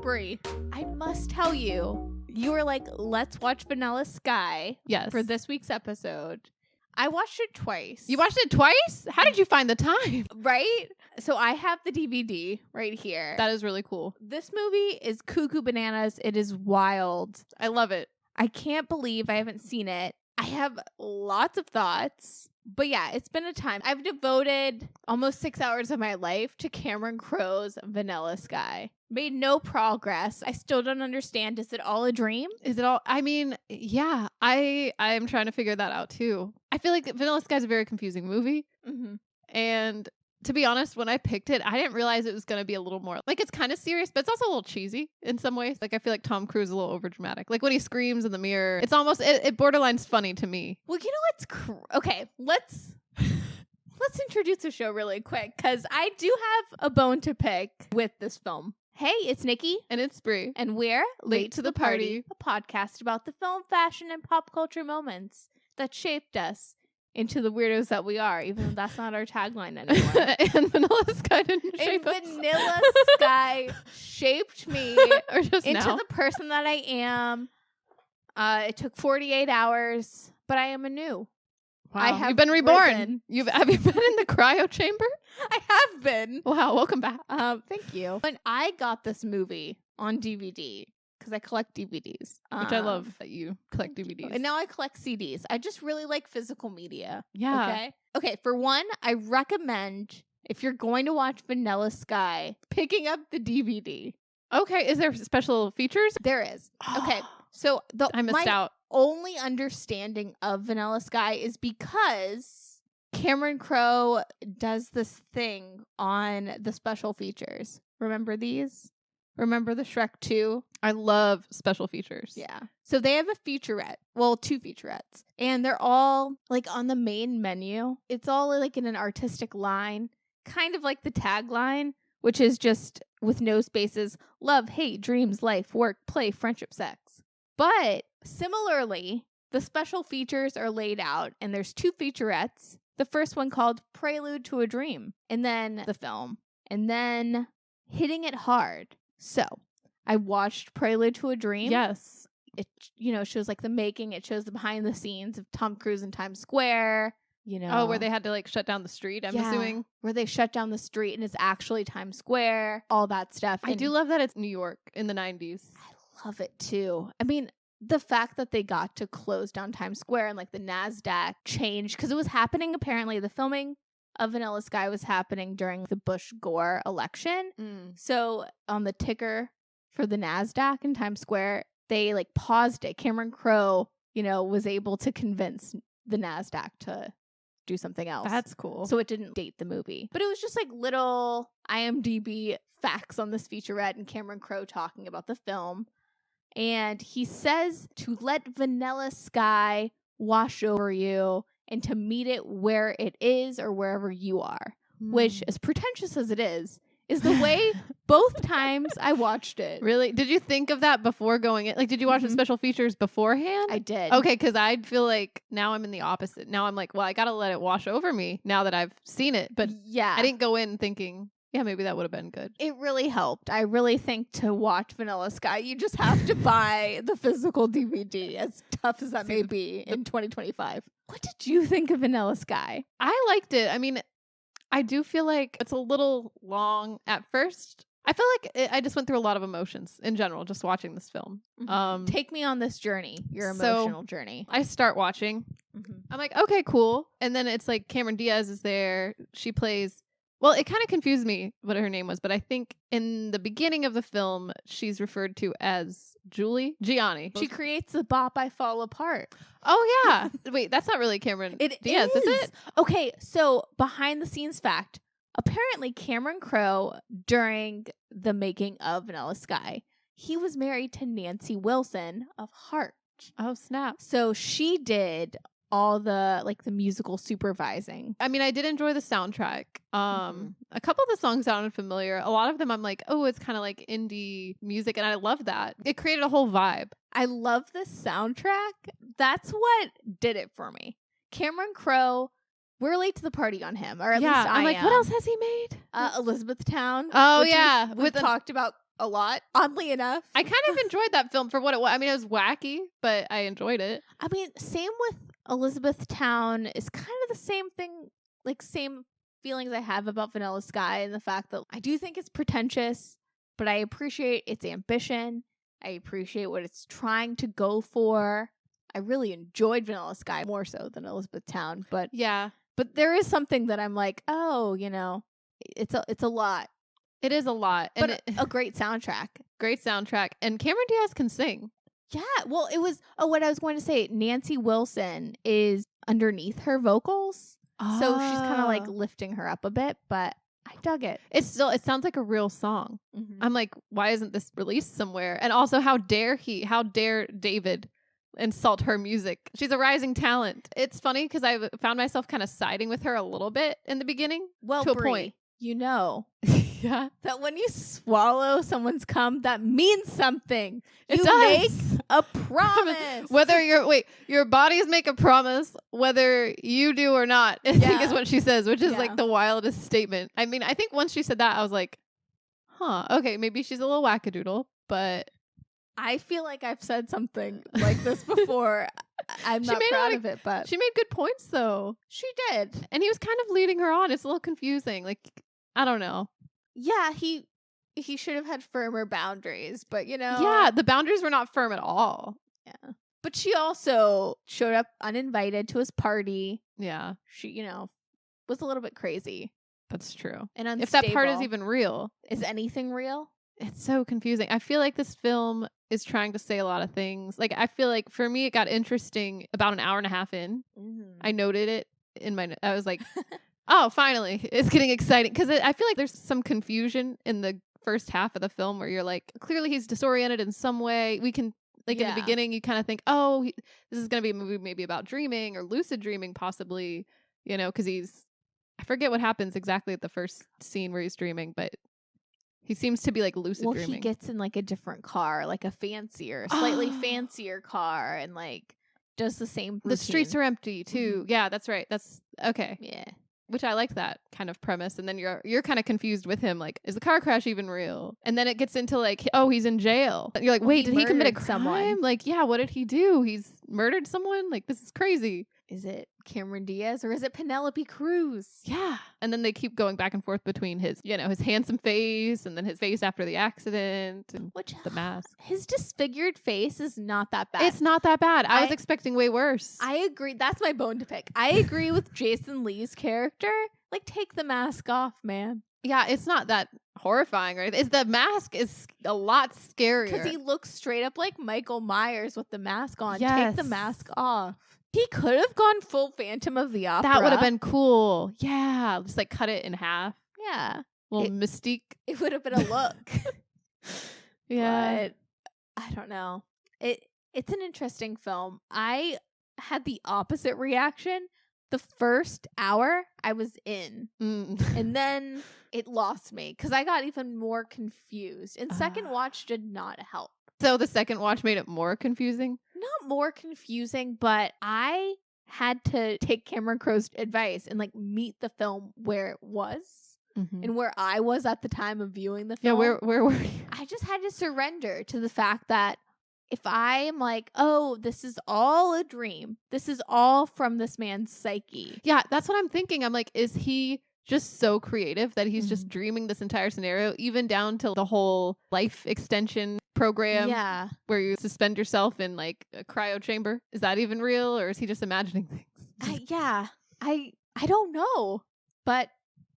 Bri, I must tell you, you were like, let's watch Vanilla Sky for this week's episode. I watched it twice. You watched it twice? How did you find the time? Right? So I have the DVD right here. That is really cool. This movie is cuckoo bananas. It is wild. I love it. I can't believe I haven't seen it. I have lots of thoughts. But yeah, it's been a time. I've devoted almost 6 hours of my life to Cameron Crowe's Vanilla Sky. Made no progress. I still don't understand. Is it all a dream? Is it all? I mean, yeah, I'm trying to figure that out too. I feel like Vanilla Sky is a very confusing movie. Mm-hmm. And to be honest, when I picked it, I didn't realize it was going to be a little more like it's kind of serious, but it's also a little cheesy in some ways. Like I feel like Tom Cruise is a little overdramatic. Like when he screams in the mirror, it's almost it borderline's funny to me. Well, you know what's okay? Let's introduce the show really quick because I do have a bone to pick with this film. Hey, it's Nikki. And it's Bri. And we're Late to the Party, a podcast about the film, fashion, and pop culture moments that shaped us into the weirdos that we are, even though that's not our tagline anymore. And Vanilla Sky didn't shape us. Vanilla Sky shaped me or just into now. the person that I am. It took 48 hours, but I am anew. Wow. You've been reborn. Risen. Have you been in the cryo chamber? I have been. Wow, welcome back. Thank you. When I got this movie on DVD, because I collect DVDs. Which I love that you collect DVDs. And now I collect CDs. I just really like physical media. Yeah. Okay, for one, I recommend, if you're going to watch Vanilla Sky, picking up the DVD. Okay, is there special features? There is. Okay, so I missed out. Only understanding of Vanilla Sky is because Cameron Crowe does this thing on the special features. Remember these? Remember the Shrek 2? I love special features. Yeah. So they have a featurette. Well, 2 featurettes. And they're all like on the main menu. It's all like in an artistic line, kind of like the tagline, which is just with no spaces: love, hate, dreams, life, work, play, friendship, sex. But similarly, the special features are laid out, and there's 2 featurettes. The first one called Prelude to a Dream, and then the film, and then Hitting It Hard. So I watched Prelude to a Dream. Yes. It, shows like the making. It shows the behind the scenes of Tom Cruise in Times Square. Oh, where they had to like shut down the street, I'm assuming. Where they shut down the street and it's actually Times Square, all that stuff. I do love that it's New York in the 90s. I love it too. I mean, the fact that they got to close down Times Square and like the NASDAQ changed, because it was happening, apparently the filming of Vanilla Sky was happening during the Bush-Gore election. So on the ticker for the NASDAQ in Times Square, they like paused it. Cameron Crowe, was able to convince the NASDAQ to do something else. That's cool. So it didn't date the movie. But it was just like little IMDb facts on this featurette and Cameron Crowe talking about the film. And he says to let Vanilla Sky wash over you and to meet it where it is or wherever you are, which, as pretentious as it is the way both times I watched it. Really? Did you think of that before going in? Like, did you watch the special features beforehand? I did. Okay, because I feel like now I'm in the opposite. Now I'm like, well, I got to let it wash over me now that I've seen it. But yeah, I didn't go in thinking, yeah, maybe that would have been good. It really helped. I really think to watch Vanilla Sky, you just have to buy the physical DVD, as tough as that may be in 2025. What did you think of Vanilla Sky? I liked it. I mean, I do feel like it's a little long at first. I feel like I just went through a lot of emotions in general, just watching this film. Take me on this journey, your emotional journey. I start watching. I'm like, okay, cool. And then it's like Cameron Diaz is there. She plays... Well, it kind of confused me what her name was, but I think in the beginning of the film, she's referred to as Gianni. She creates the bop I Fall Apart. Oh, yeah. Wait, that's not really Cameron Diaz, is it? Okay, so behind the scenes fact, apparently Cameron Crowe, during the making of Vanilla Sky, he was married to Nancy Wilson of Heart. Oh, snap. So she did all the the musical supervising. I mean, I did enjoy the soundtrack. A couple of the songs sounded familiar. A lot of them I'm like, oh, it's kind of like indie music, and I love that. It created a whole vibe. I love the soundtrack. That's what did it for me. Cameron Crowe, we're late to the party on him, or at least I'm like, am. what else has he made? Elizabethtown. Oh, which yeah. we've talked about a lot, oddly enough. I kind of enjoyed that film for what it was. I mean, it was wacky, but I enjoyed it. I mean, same with Elizabethtown is kind of the same thing, like same feelings I have about Vanilla Sky, and the fact that I do think it's pretentious, but I appreciate its ambition. I appreciate what it's trying to go for. I really enjoyed Vanilla Sky more so than Elizabethtown, but Yeah. but there is something that I'm like, oh, it's a lot, It is a lot. but And a great soundtrack. great soundtrack. And Cameron Diaz can sing. Yeah, well, it was. Oh, what I was going to say, Nancy Wilson is underneath her vocals, so she's kind of like lifting her up a bit. But I dug it. It sounds like a real song. Mm-hmm. I'm like, why isn't this released somewhere? And also, how dare David insult her music? She's a rising talent. It's funny because I found myself kind of siding with her a little bit in the beginning. Well, to a Bri, point. Yeah, that when you swallow someone's cum, that means something. it You does. make a promise. Whether your bodies make a promise, whether you do or not, I think is what she says, which is like the wildest statement. I mean, I think once she said that, I was like, huh, okay, maybe she's a little wackadoodle, but I feel like I've said something like this before. I'm not proud of it, but she made good points though. she did. And he was kind of leading her on. It's a little confusing. Like, I don't know. Yeah, he should have had firmer boundaries, but Yeah, the boundaries were not firm at all. Yeah. But she also showed up uninvited to his party. Yeah, She, was a little bit crazy that's true. and unstable. If that part is even real. Is anything real? It's so confusing. I feel like this film is trying to say a lot of things. Like, I feel like for me, it got interesting about an hour and a half in. Mm-hmm. I noted it I was like, oh, finally, it's getting exciting. Because I feel like there's some confusion in the first half of the film where you're like, clearly he's disoriented in some way. We can, like, in the beginning, you kind of think, oh, this is going to be a movie maybe about dreaming or lucid dreaming, possibly, because I forget what happens exactly at the first scene where he's dreaming, but he seems to be like lucid dreaming. He gets in like a different car, like a slightly fancier car, and like does the same routine. The streets are empty too. Mm-hmm. Yeah, that's right. That's okay. Yeah. Which I like that kind of premise. And then you're kind of confused with him. Like, is the car crash even real? And then it gets into like, oh, he's in jail. And you're like, wait, did he commit a crime? Someone. Like, yeah, what did he do? He's murdered someone? Like, this is crazy. Is it Cameron Diaz or is it Penelope Cruz? Yeah. And then they keep going back and forth between his, his handsome face and then his face after the accident and the mask. His disfigured face is not that bad. It's not that bad. I was expecting way worse. I agree. That's my bone to pick. I agree with Jason Lee's character. Like, take the mask off, man. Yeah, it's not that horrifying, right? The mask is a lot scarier. Because he looks straight up like Michael Myers with the mask on. Yes. Take the mask off. He could have gone full Phantom of the Opera. That would have been cool. Yeah. Just like cut it in half. Yeah. Little mystique. It would have been a look. Yeah. But I don't know. It's an interesting film. I had the opposite reaction. The first hour I was in. And then it lost me because I got even more confused. And second watch did not help. So the second watch made it more confusing? Not more confusing, but I had to take Cameron Crowe's advice and like meet the film where it was and where I was at the time of viewing the film. Yeah, where were you? I just had to surrender to the fact that if I am like, oh, this is all a dream, this is all from this man's psyche. Yeah, that's what I'm thinking. I'm like, is he just so creative that he's just dreaming this entire scenario, even down to the whole life extension program where you suspend yourself in like a cryo chamber? Is that even real, or is he just imagining things? I don't know, but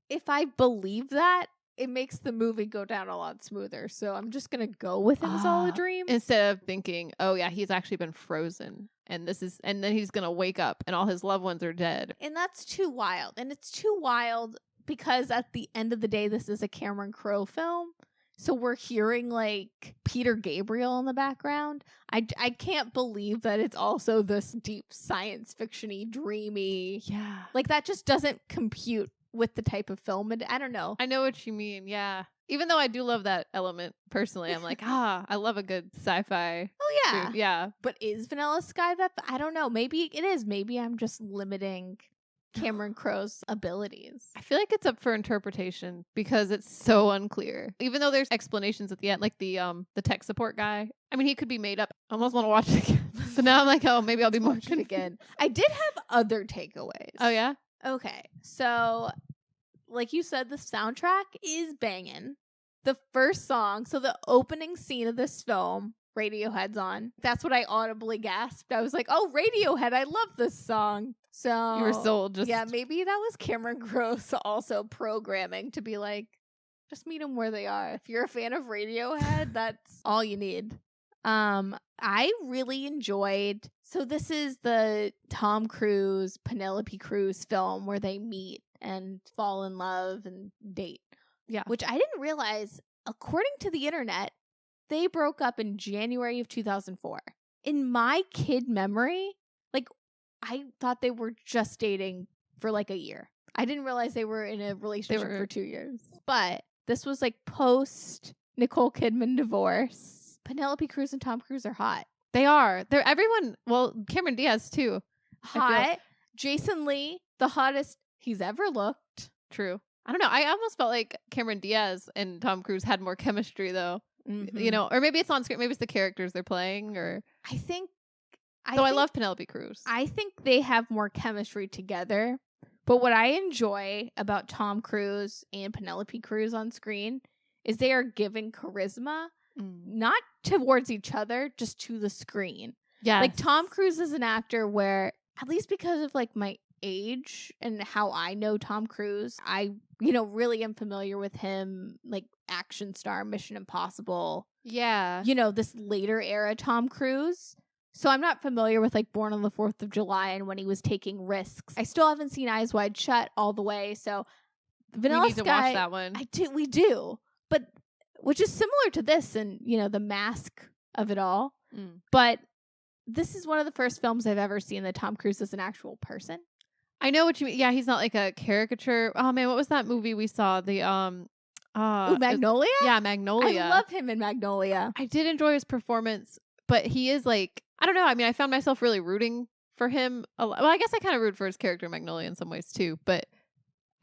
if I believe that, it makes the movie go down a lot smoother. So I'm just gonna go with it's all a dream instead of thinking, oh yeah, he's actually been frozen and then he's gonna wake up and all his loved ones are dead. And that's too wild. And it's too wild because at the end of the day, this is a Cameron Crowe film. So we're hearing like Peter Gabriel in the background. I can't believe that it's also this deep science fiction-y, dreamy. Yeah. Like that just doesn't compute with the type of film. And I don't know. I know what you mean. Yeah. Even though I do love that element personally, I'm like, I love a good sci-fi. Oh yeah. Food. Yeah. But is Vanilla Sky that? I don't know. Maybe it is. Maybe I'm just limiting Cameron Crowe's abilities. I feel like it's up for interpretation because it's so unclear. Even though there's explanations at the end, like the tech support guy. I mean, he could be made up. I almost want to watch it again. So now I'm like, oh, maybe I'll be more confused again. I did have other takeaways. Oh yeah? Okay. So, like you said, the soundtrack is banging. The first song, so the opening scene of this film, Radiohead's on. That's what I audibly gasped. I was like, oh, Radiohead, I love this song. So You were sold. yeah, maybe that was Cameron Crowe also programming to be like, just meet them where they are. If you're a fan of Radiohead, that's all you need. I really enjoyed. So this is the Tom Cruise, Penelope Cruz film where they meet and fall in love and date. Yeah. Which I didn't realize, according to the internet, they broke up in January of 2004. In my kid memory, like, I thought they were just dating for like a year. I didn't realize they were in a relationship for 2 years. But this was like post Nicole Kidman divorce. Penelope Cruz and Tom Cruise are hot. They are. They're everyone. Well, Cameron Diaz too. Hot. Jason Lee, the hottest he's ever looked. True. I don't know. I almost felt like Cameron Diaz and Tom Cruise had more chemistry though. Mm-hmm. You know, or maybe it's on screen. Maybe it's the characters they're playing. Or I love Penelope Cruz. I think they have more chemistry together. But what I enjoy about Tom Cruise and Penelope Cruz on screen is they are giving charisma, not towards each other, just to the screen. Yeah. Like Tom Cruise is an actor where, at least because of like my age and how I know Tom Cruise, I, really am familiar with him, like action star, Mission Impossible. Yeah. This later era Tom Cruise. So I'm not familiar with like Born on the 4th of July and when he was taking risks. I still haven't seen Eyes Wide Shut all the way. So Vanilla we need Sky, to watch that one. We do. But which is similar to this and, the mask of it all. But this is one of the first films I've ever seen that Tom Cruise is an actual person. I know what you mean. Yeah, he's not like a caricature. Oh man, what was that movie we saw? The Magnolia? Magnolia. I love him in Magnolia. I did enjoy his performance, but he is like, I don't know. I mean, I found myself really rooting for him a lot. Well, I guess I kind of root for his character in Magnolia in some ways too, but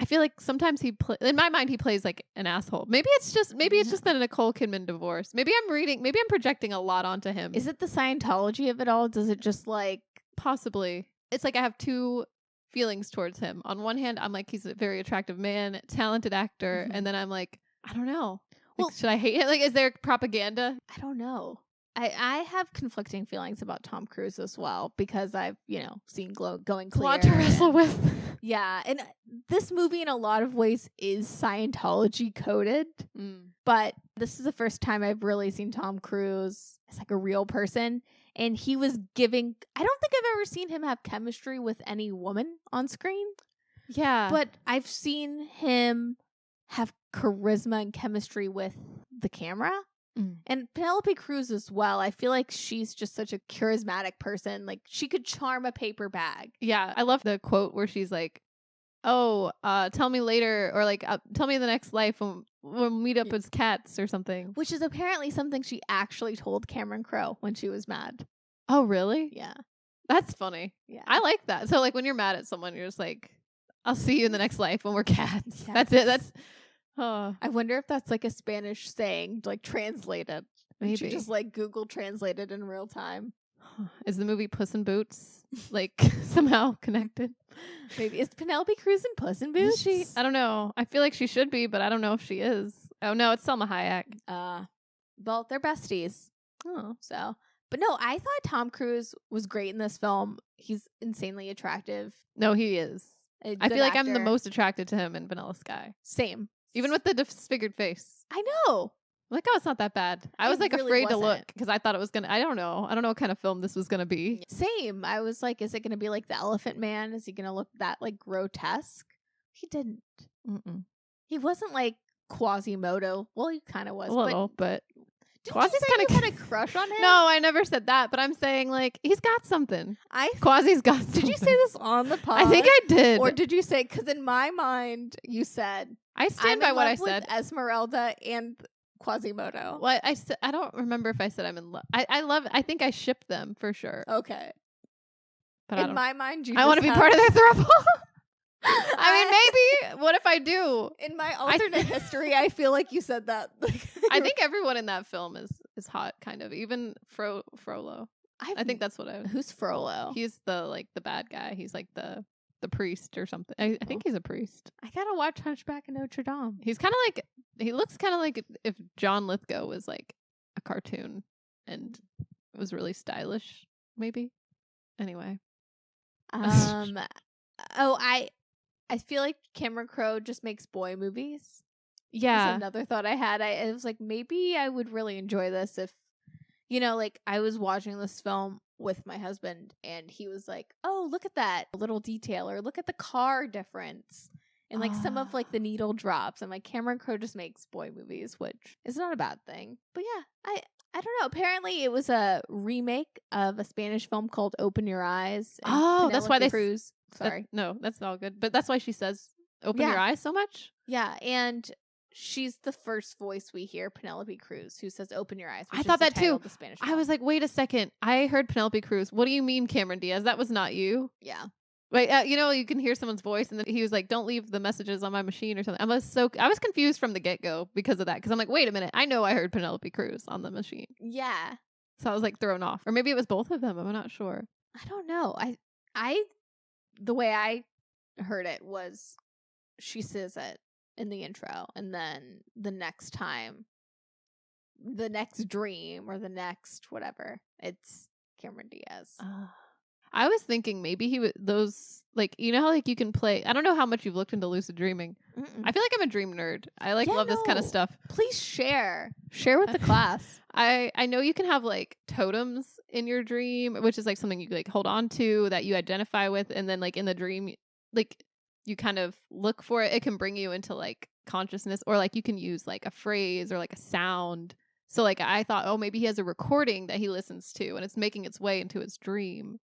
I feel like sometimes in my mind he plays like an asshole. Maybe it's just the Nicole Kidman divorce. Maybe I'm projecting a lot onto him. Is it the Scientology of it all? Does it just like possibly? It's like I have two feelings towards him. On one hand, I'm like, he's a very attractive man, talented actor, and then I'm like, I don't know. Like, should I hate him? Like, is there propaganda? I don't know. I have conflicting feelings about Tom Cruise as well because I've, seen Going Clear. A lot to wrestle with. Yeah. And this movie in a lot of ways is Scientology coded. But this is the first time I've really seen Tom Cruise as like a real person. And he was giving, I don't think I've ever seen him have chemistry with any woman on screen. Yeah. But I've seen him have charisma and chemistry with the camera. And Penelope Cruz as well. I feel like she's just such a charismatic person. Like she could charm a paper bag. Yeah. I love the quote where she's like, oh, tell me later, or like, tell me in the next life when we meet up as cats or something. Which is apparently something she actually told Cameron Crowe when she was mad. Oh, really? Yeah. That's funny. Yeah. I like that. So like when you're mad at someone, you're just like, I'll see you in the next life when we're cats. Yes. That's it. I wonder if that's like a Spanish saying, like translated. Maybe. She just like Google translated in real time. Is the movie Puss in Boots like somehow connected? Maybe. Is Penelope Cruz in Puss in Boots? Is she? I don't know. I feel like she should be, but I don't know if she is. Oh no, it's Selma Hayek. Well, they're besties. Oh. So, but no, I thought Tom Cruise was great in this film. He's insanely attractive. No, he is. I feel like I'm the most attracted to him in Vanilla Sky. Same. Even with the disfigured face. I know. I'm like, oh, it's not that bad. I was like really afraid wasn't. to look because I thought it was going to, I don't know what kind of film this was going to be. Same. I was like, is it going to be like the Elephant Man? Is he going to look that like grotesque? He didn't. He wasn't like Quasimodo. Well, he kind of was. A little, but did you say you had a crush on him? No, I never said that, but I'm saying like he's got something. Quasi's got something. Did you say this on the pod? I think I did. Or did you say, because in my mind, you said, I stand by what I said. With Esmeralda and Quasimodo. Well, I don't remember if I said I'm in love. I think I ship them for sure. Okay. But in my mind, I want to be part of their throuple. I mean, maybe. What if I do? In my alternate history, I feel like you said that. I think everyone in that film is hot, kind of. Even Frollo. I think that's what I. Who's Frollo? He's the bad guy. He's like the priest or something. I think he's a priest. I gotta watch Hunchback of Notre Dame. He's kind of like. He looks kind of like if John Lithgow was like a cartoon and was really stylish, maybe. Anyway. I feel like Cameron Crowe just makes boy movies. Yeah. That's another thought I had. I was like, maybe I would really enjoy this if, like I was watching this film with my husband and he was like, oh, look at that little detail, or look at the car difference and like some of like the needle drops. I'm like, Cameron Crowe just makes boy movies, which is not a bad thing. But yeah, I don't know. Apparently it was a remake of a Spanish film called Open Your Eyes. Oh, that's why they Cruz. Sorry. No, that's all good. But that's why she says open your eyes so much? Yeah, and she's the first voice we hear, Penelope Cruz, who says open your eyes. I thought that too. The Spanish I was like, wait a second. I heard Penelope Cruz. What do you mean, Cameron Diaz? That was not you. Yeah. Wait, you can hear someone's voice, and then he was like, don't leave the messages on my machine or something. I was confused from the get-go because of that. Because I'm like, wait a minute. I know I heard Penelope Cruz on the machine. Yeah. So I was like thrown off. Or maybe it was both of them. I'm not sure. I don't know. The way I heard it was she says it in the intro, and then the next time, the next dream or the next whatever, it's Cameron Diaz. I was thinking maybe he was those, like, you know how like you can play. I don't know how much you've looked into lucid dreaming. Mm-mm. I feel like I'm a dream nerd. I love this kind of stuff. Please share with the class. I know you can have like totems in your dream, which is like something you like hold on to that you identify with, and then like in the dream, like you kind of look for it. It can bring you into like consciousness, or like you can use like a phrase or like a sound. So like I thought, oh, maybe he has a recording that he listens to and it's making its way into his dream,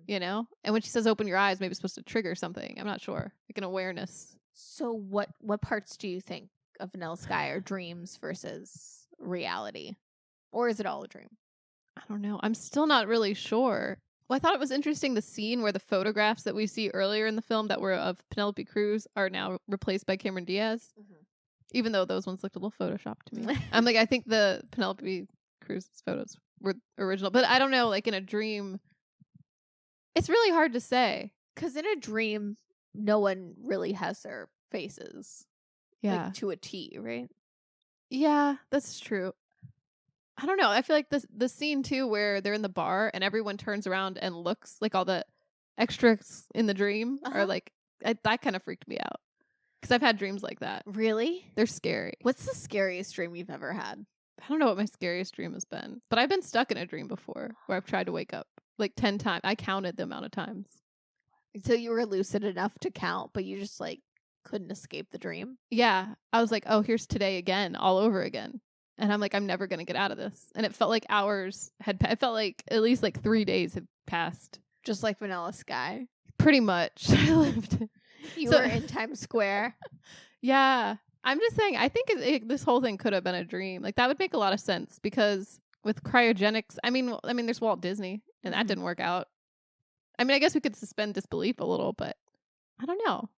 you know? And when she says open your eyes, maybe it's supposed to trigger something. I'm not sure. Like an awareness. So what parts do you think of Vanilla Sky are dreams versus reality? Or is it all a dream? I don't know. I'm still not really sure. Well, I thought it was interesting the scene where the photographs that we see earlier in the film that were of Penelope Cruz are now replaced by Cameron Diaz. Mm-hmm. Even though those ones looked a little photoshopped to me. I'm like, I think the Penelope Cruz's photos were original. But I don't know, like in a dream, it's really hard to say. Because in a dream, no one really has their faces. Yeah. Like, to a T, right? Yeah, that's true. I don't know. I feel like the scene, too, where they're in the bar and everyone turns around and looks, like all the extras in the dream are like, that kind of freaked me out. Because I've had dreams like that. Really? They're scary. What's the scariest dream you've ever had? I don't know what my scariest dream has been. But I've been stuck in a dream before where I've tried to wake up like 10 times. I counted the amount of times. So you were lucid enough to count, but you just like couldn't escape the dream? Yeah. I was like, oh, here's today again, all over again. And I'm like, I'm never going to get out of this. And it felt like hours it felt like at least like 3 days had passed. Just like Vanilla Sky. Pretty much. I lived. You were in Times Square. Yeah. I'm just saying, I think this whole thing could have been a dream. Like, that would make a lot of sense because with cryogenics, I mean, there's Walt Disney, and that didn't work out. I mean, I guess we could suspend disbelief a little, but I don't know.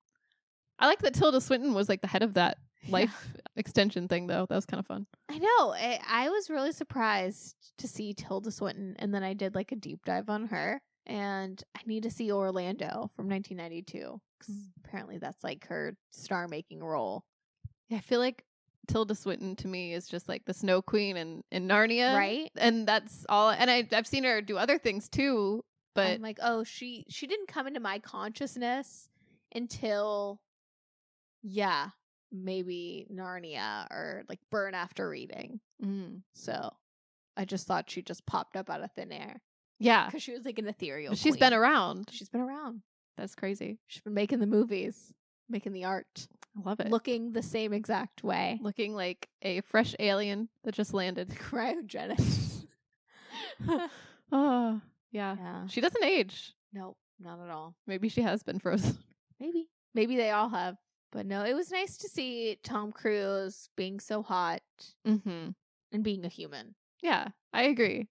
I like that Tilda Swinton was like the head of that life extension thing, though. That was kind of fun. I know. I was really surprised to see Tilda Swinton, and then I did like a deep dive on her. And I need to see Orlando from 1992 because apparently that's like her star-making role. Yeah, I feel like Tilda Swinton to me is just like the Snow Queen in Narnia, right? And that's all. And I've seen her do other things too, but I'm like, oh, she didn't come into my consciousness until, maybe Narnia or like Burn After Reading. So I just thought she just popped up out of thin air. Yeah. Because she was like an ethereal She's queen. been around. She's been around. That's crazy. She's been making the movies, making the art. I love it. Looking the same exact way. Looking like a fresh alien that just landed. Cryogenics. Oh, yeah. She doesn't age. Nope, not at all. Maybe she has been frozen. Maybe they all have. But no, it was nice to see Tom Cruise being so hot and being a human. Yeah, I agree.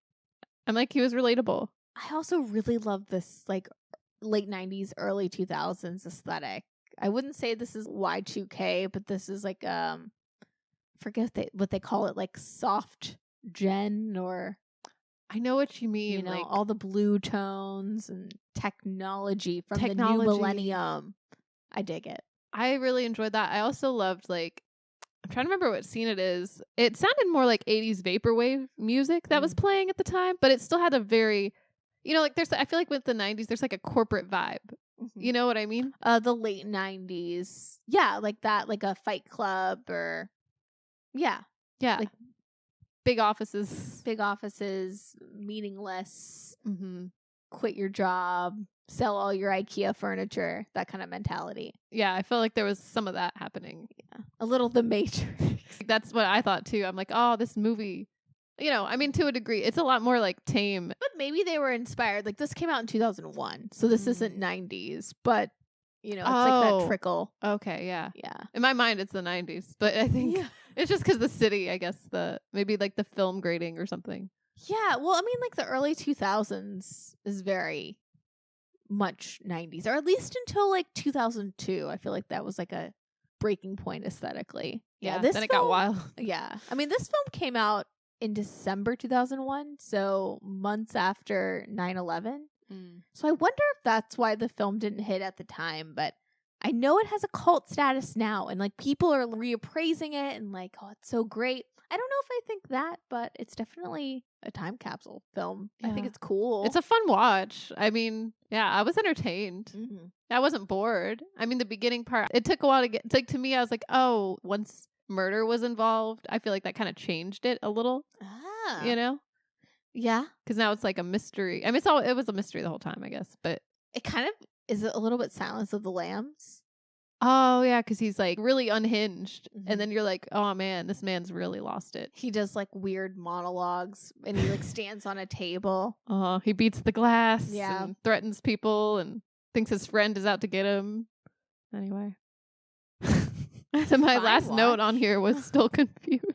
I'm like, he was relatable. I also really love this like late 90s, early 2000s aesthetic. I wouldn't say this is Y2K, but this is like forget what they call it, like soft gen, or I know what you mean. you know, like all the blue tones and technology from the new millennium. I dig it. I really enjoyed that. I also loved, like, I'm trying to remember what scene it is. It sounded more like 80s vaporwave music that was playing at the time, but it still had a very, you know, like I feel like with the 90s, there's like a corporate vibe. You know what I mean? The late 90s. Yeah, like that, like a Fight Club or yeah, like big offices, meaningless, quit your job, sell all your IKEA furniture, that kind of mentality. Yeah, I felt like there was some of that happening. Yeah. A little The Matrix. That's what I thought too. I'm like, oh, this movie, you know, I mean, to a degree, it's a lot more like tame. But maybe they were inspired. Like, this came out in 2001, so this isn't 90s, but, you know, it's like that trickle. Okay, yeah. Yeah. In my mind, it's the 90s, but I think it's just because the city, I guess, maybe like the film grading or something. Yeah, well, I mean, like the early 2000s is very much 90s, or at least until like 2002. I feel like that was like a breaking point aesthetically. Yeah, then it got wild. Yeah. I mean, this film came out in December 2001, so months after 9/11. So I wonder if that's why the film didn't hit at the time, but I know it has a cult status now, and like people are reappraising it and like, oh, it's so great. I don't know if I think that, but it's definitely a time capsule film. Yeah. I think it's cool. It's a fun watch. I mean, yeah, I was entertained. I wasn't bored. I mean, the beginning part, it took a while to get, like, to me, I was like, oh, once murder was involved, I feel like that kind of changed it a little. You know? Yeah. Because now it's like a mystery. I mean, it was a mystery the whole time, I guess, but it kind of is a little bit Silence of the Lambs. Oh, yeah, because he's like really unhinged. And then you're like, oh, man, this man's really lost it. He does like weird monologues and he like stands on a table. He beats the glass and threatens people and thinks his friend is out to get him. Anyway. So my last note on here was still confused.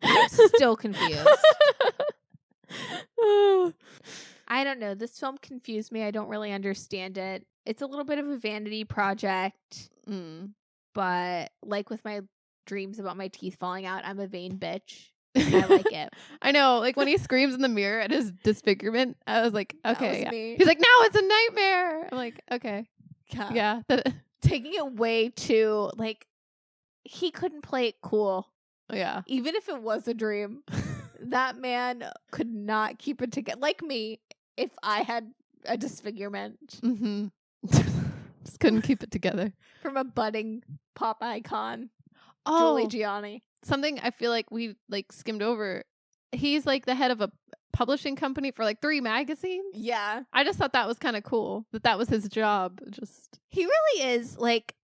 I'm still confused. I don't know. This film confused me. I don't really understand it. It's a little bit of a vanity project. But like with my dreams about my teeth falling out, I'm a vain bitch. And I like it. I know. Like when he screams in the mirror at his disfigurement, I was like, okay. He's like, no, it's a nightmare. I'm like, okay. Yeah. Taking it way too, like, he couldn't play it cool. Yeah. Even if it was a dream, that man could not keep it together. Like me, if I had a disfigurement. Just couldn't keep it together. From a budding pop icon, Julie Gianni. Something I feel like we like skimmed over. He's like the head of a publishing company for like 3 magazines. Yeah. I just thought that was kind of cool. That was his job. He really is. Like,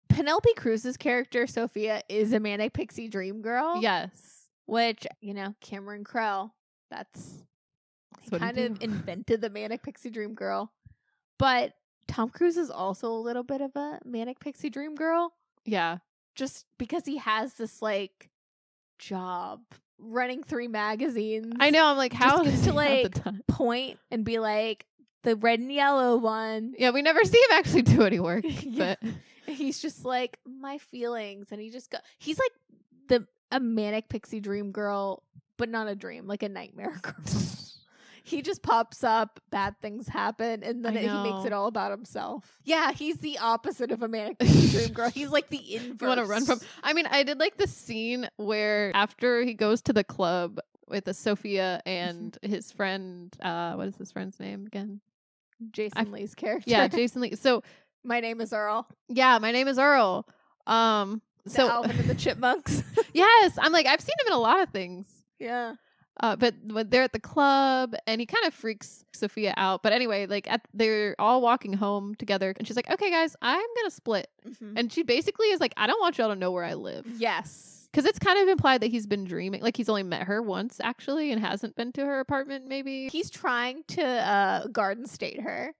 Penelope Cruz's character, Sophia, is a manic pixie dream girl. Yes. Which, you know, Cameron Crowe, he kind of invented the manic pixie dream girl. But Tom Cruise is also a little bit of a manic pixie dream girl. Yeah. Just because he has this, like, job running 3 magazines. I know. I'm like, how does he to, like, point and be like, the red and yellow one. Yeah, we never see him actually do any work. But he's just like, my feelings. And he's like a manic pixie dream girl, but not a dream, like a nightmare girl. He just pops up, bad things happen, and then he makes it all about himself. Yeah, he's the opposite of a manic pixie dream girl. He's like the inverse. You want to run from? I mean, I did like the scene where after he goes to the club with Sophia and his friend, what is his friend's name again? Jason Lee's character. Yeah, Jason Lee. So my name is Earl. Yeah, my name is Earl. So Alvin and the Chipmunks. Yes, I'm like, I've seen him in a lot of things. Yeah. But when they're at the club and he kind of freaks Sophia out. But anyway, like they're all walking home together and she's like, okay, guys, I'm going to split. And she basically is like, I don't want y'all to know where I live. Yes. Because it's kind of implied that he's been dreaming. Like he's only met her once actually and hasn't been to her apartment maybe. He's trying to garden state her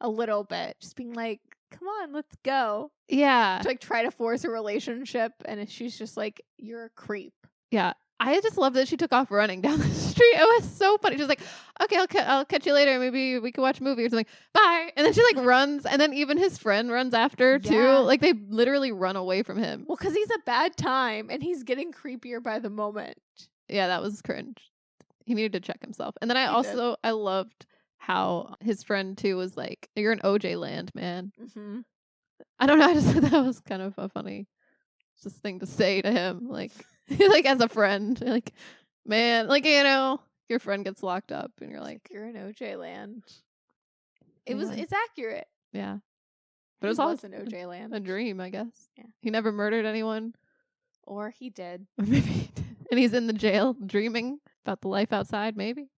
a little bit. Just being like, come on, let's go. Yeah. To like try to force a relationship. And she's just like, you're a creep. Yeah. I just love that she took off running down the street. It was so funny. She was like, okay, I'll catch you later. Maybe we could watch a movie or something. Bye. And then she like runs. And then even his friend runs after her too. Like they literally run away from him. Well, because he's a bad time and he's getting creepier by the moment. Yeah, that was cringe. He needed to check himself. And then I loved how his friend too was like, you're in OJ land, man. Mm-hmm. I don't know. I just thought that was kind of a funny just thing to say to him. Like, like as a friend, like, man, like, you know, your friend gets locked up and you're like, you're in OJ land. It's accurate. Yeah. But it was also in OJ land. A dream, I guess. Yeah. He never murdered anyone. Or he did. Or maybe he did. And he's in the jail dreaming about the life outside, maybe.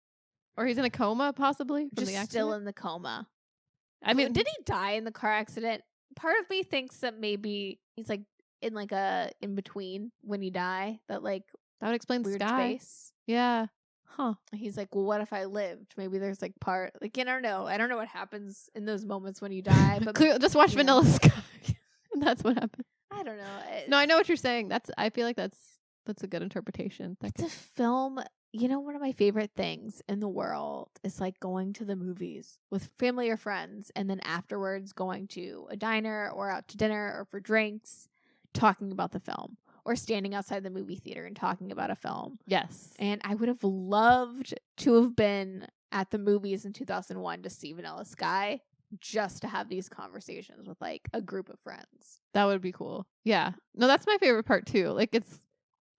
Or he's in a coma, possibly, from Just the accident. still in the coma. I mean, did he die in the car accident? Part of me thinks that maybe he's like in like a in between when you die. That like that would explain the weird sky. Space. Yeah. Huh. He's like, well, what if I lived? Maybe there's like part like I don't know. I don't know what happens in those moments when you die. But just watch Vanilla Sky. And that's what happened. I don't know. No, I know what you're saying. I feel like that's a good interpretation. It's a film. You know, one of my favorite things in the world is like going to the movies with family or friends and then afterwards going to a diner or out to dinner or for drinks, talking about the film or standing outside the movie theater and talking about a film. Yes. And I would have loved to have been at the movies in 2001 to see Vanilla Sky just to have these conversations with like a group of friends. That would be cool. Yeah. No, that's my favorite part too. Like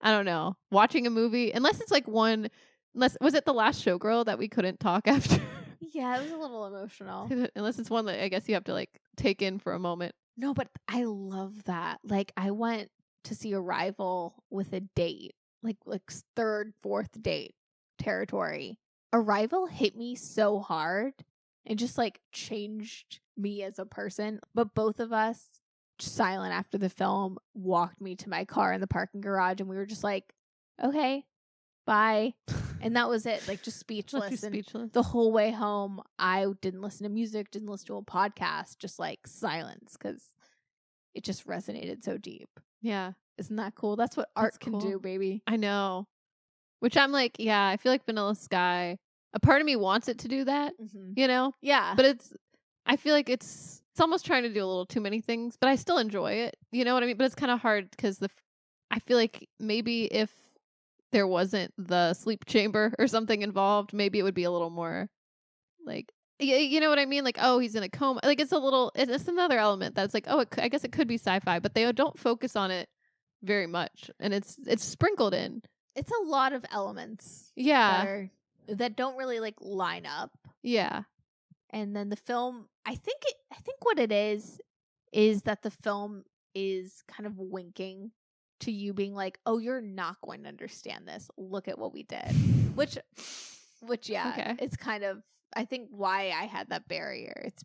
I don't know, watching a movie, unless it's like was it The Last Showgirl that we couldn't talk after? Yeah, it was a little emotional. Unless it's one that I guess you have to like take in for a moment. No, but I love that. Like I went to see Arrival with a date, like third, fourth date territory. Arrival hit me so hard and just like changed me as a person. But both of us, silent after the film, walked me to my car in the parking garage and we were just like, okay, bye. And that was it. Like just speechless. Speechless. The whole way home, I didn't listen to music, didn't listen to a podcast, just like silence because it just resonated so deep. Yeah. Isn't that cool? That's what art can do, baby. I know. Which I'm like, yeah, I feel like Vanilla Sky, a part of me wants it to do that, you know? Yeah. But I feel like it's almost trying to do a little too many things, but I still enjoy it. You know what I mean? But it's kind of hard because I feel like maybe if there wasn't the sleep chamber or something involved, maybe it would be a little more like, you know what I mean? Like, oh, he's in a coma. Like it's another element that's like, oh, I guess it could be sci-fi, but they don't focus on it very much. And it's sprinkled in. It's a lot of elements. Yeah. That don't really like line up. Yeah. And then the film, I think what it is that the film is kind of winking to you being like, oh, you're not going to understand this. Look at what we did. Which yeah, okay. It's kind of, I think why I had that barrier. It's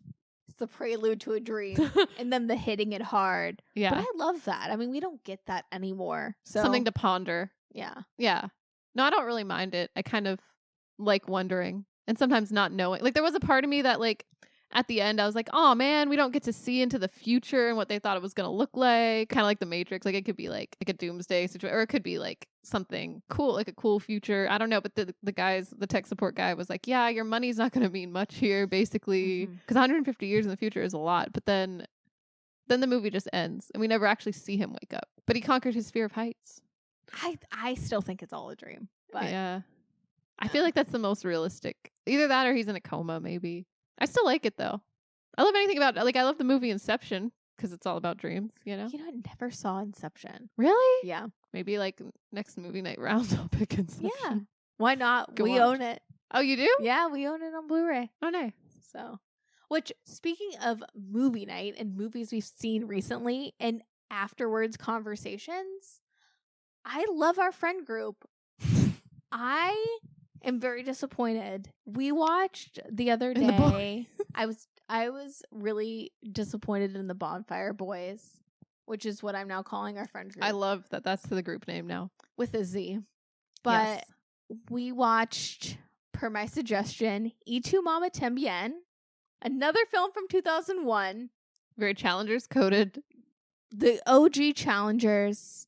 the prelude to a dream and then the hitting it hard. Yeah. But I love that. I mean, we don't get that anymore. So something to ponder. Yeah. Yeah. No, I don't really mind it. I kind of like wondering and sometimes not knowing. Like there was a part of me that like at the end I was like, oh man, we don't get to see into the future and what they thought it was going to look like. Kind of like the Matrix. Like it could be like a doomsday situation, or it could be like something cool, like a cool future. I don't know. But the tech support guy was like, yeah, your money's not going to mean much here, basically. Because 150 years in the future is a lot. But then the movie just ends and we never actually see him wake up. But he conquered his fear of heights. I still think it's all a dream. But yeah. I feel like that's the most realistic. Either that or he's in a coma, maybe. I still like it, though. I love anything about it. Like, I love the movie Inception because it's all about dreams, you know? You know, I never saw Inception. Really? Yeah. Maybe, like, next movie night round, I'll pick Inception. Yeah. Why not? Go we watch. Own it. Oh, you do? Yeah, we own it on Blu-ray. Oh, nice. So, which, speaking of movie night and movies we've seen recently and afterwards conversations, I love our friend group. I am very disappointed. We watched the other day. I was really disappointed in the Bonfire Boys, which is what I'm now calling our friend group. I love that that's the group name now. With a Z. But we watched, per my suggestion, Y Tu Mamá También, another film from 2001. Very Challengers coded. The OG Challengers,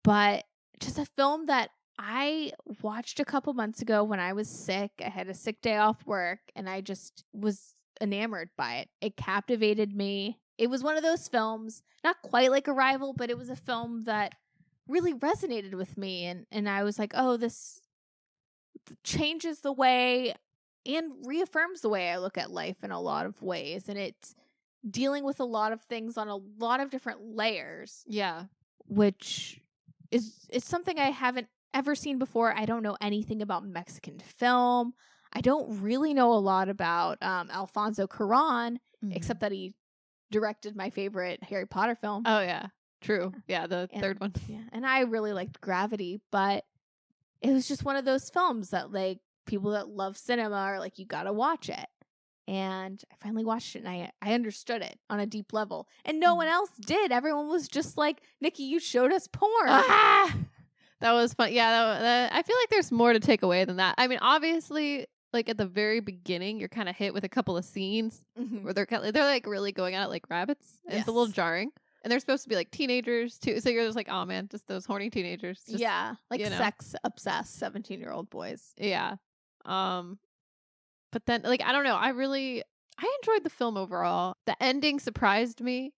but just a film that I watched a couple months ago when I was sick. I had a sick day off work and I just was enamored by it. It captivated me. It was one of those films, not quite like Arrival, but it was a film that really resonated with me. And I was like, oh, this changes the way and reaffirms the way I look at life in a lot of ways. And it's dealing with a lot of things on a lot of different layers. Yeah. Which is something I haven't ever seen before. I don't know anything about Mexican film. I don't really know a lot about Alfonso Cuarón, except that he directed my favorite Harry Potter film. Oh, yeah. True. Yeah, the third one. Yeah, and I really liked Gravity, but it was just one of those films that, like, people that love cinema are like, you gotta watch it. And I finally watched it, and I understood it on a deep level. And no one else did. Everyone was just like, Nikki, you showed us porn. Ah! That was fun. Yeah, I feel like there's more to take away than that. I mean, obviously, like, at the very beginning, you're kind of hit with a couple of scenes where they're like really going at it like rabbits. And it's a little jarring. And they're supposed to be like teenagers too. So you're just like, oh man, just those horny teenagers. Just, like sex obsessed 17-year-old boys. Yeah. But then, like, I don't know. I enjoyed the film overall. The ending surprised me.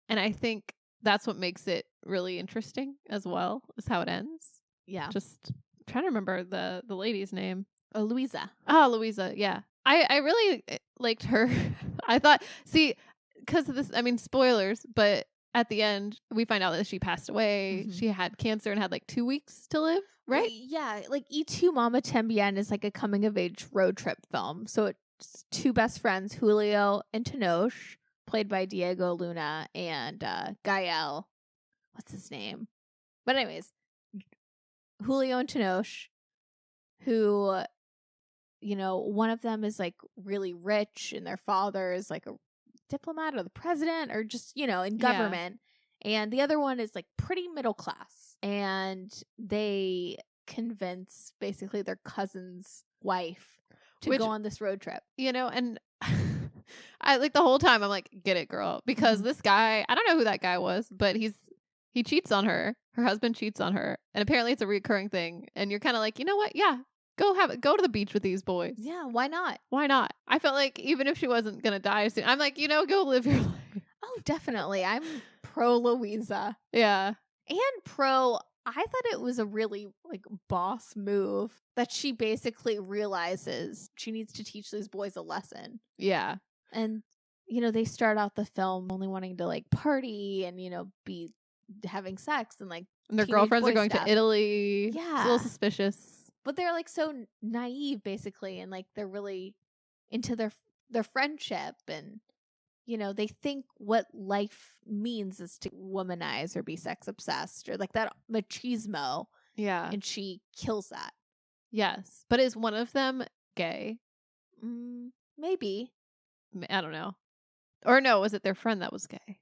And I think that's what makes it really interesting as well, is how it ends. Yeah. Just trying to remember the lady's name. Oh, Louisa. Oh, Louisa. Yeah. I really liked her. I thought, see, because of this, I mean, spoilers, but at the end, we find out that she passed away. She had cancer and had like 2 weeks to live, right? Yeah. Like Y2 Mamá También is like a coming of age road trip film. So it's two best friends, Julio and Tenoch, played by Diego Luna, and Gael. What's his name? But anyways, Julio and Tenoch, who, you know, one of them is like really rich and their father is like a diplomat or the president or just, you know, in government. Yeah. And the other one is like pretty middle class. And they convince basically their cousin's wife to go on this road trip. You know, and I like the whole time I'm like, get it, girl. Because this guy, I don't know who that guy was, but he cheats on her. Her husband cheats on her. And apparently it's a recurring thing. And you're kind of like, you know what? Yeah. Go to the beach with these boys. Yeah, why not? Why not? I felt like even if she wasn't going to die soon, I'm like, you know, go live your life. Oh, definitely. I'm pro Louisa. Yeah. And pro, I thought it was a really like boss move that she basically realizes she needs to teach these boys a lesson. Yeah. And, you know, they start out the film only wanting to like party and, you know, be having sex and like. And their girlfriends are going to Italy. Yeah. It's a little suspicious. But they're like so naive basically, and like they're really into their friendship, and you know, they think what life means is to womanize or be sex obsessed or like that machismo. Yeah. And she kills that. Yes. But is one of them gay? Maybe. I don't know. Or no, was it their friend that was gay?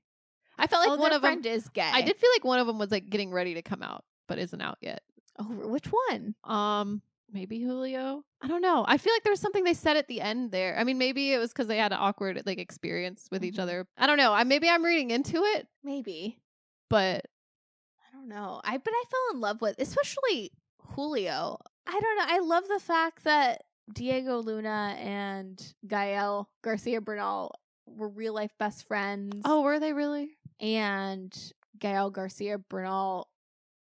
I felt like one of them is gay. I did feel like one of them was like getting ready to come out, but isn't out yet. Oh, which one? Maybe Julio. I don't know. I feel like there was something they said at the end there. I mean, maybe it was because they had an awkward like experience with each other. I don't know. Maybe I'm reading into it. Maybe, but I don't know. But I fell in love with, especially Julio. I don't know. I love the fact that Diego Luna and Gael Garcia Bernal were real life best friends. Oh, were they really? And Gael Garcia Bernal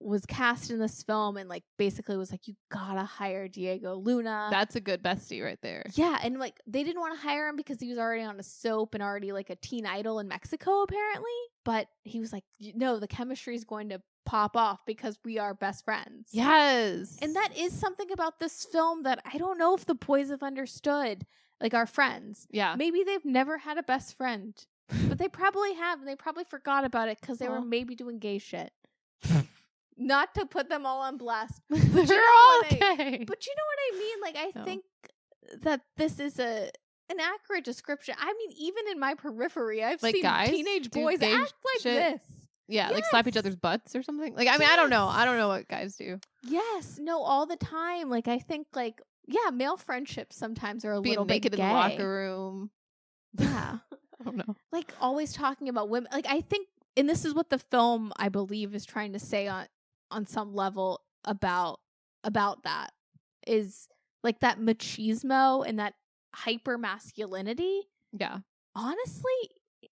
was cast in this film and like basically was like, you gotta hire Diego Luna. That's a good bestie right there. Yeah, and like they didn't want to hire him because he was already on a soap and already like a teen idol in Mexico apparently. But he was like, no, the chemistry is going to pop off because we are best friends. Yes. And that is something about this film that I don't know if the boys have understood. Like our friends. Yeah. Maybe they've never had a best friend. But they probably have, and they probably forgot about it because they were maybe doing gay shit. Not to put them all on blast. They're all okay. But you know what I mean? Like, I think that this is an accurate description. I mean, even in my periphery, I've like seen guys teenage boys act like shit. this. Yeah, like slap each other's butts or something. Like, I mean, I don't know. I don't know what guys do. Yes. No, all the time. Like, I think, like, yeah, male friendships sometimes are a little bit naked gay. In the locker room. Yeah. I don't know. Like, always talking about women. Like, I think, and this is what the film, I believe, is trying to say on some level about about that is like that machismo and that hyper masculinity. Yeah. Honestly,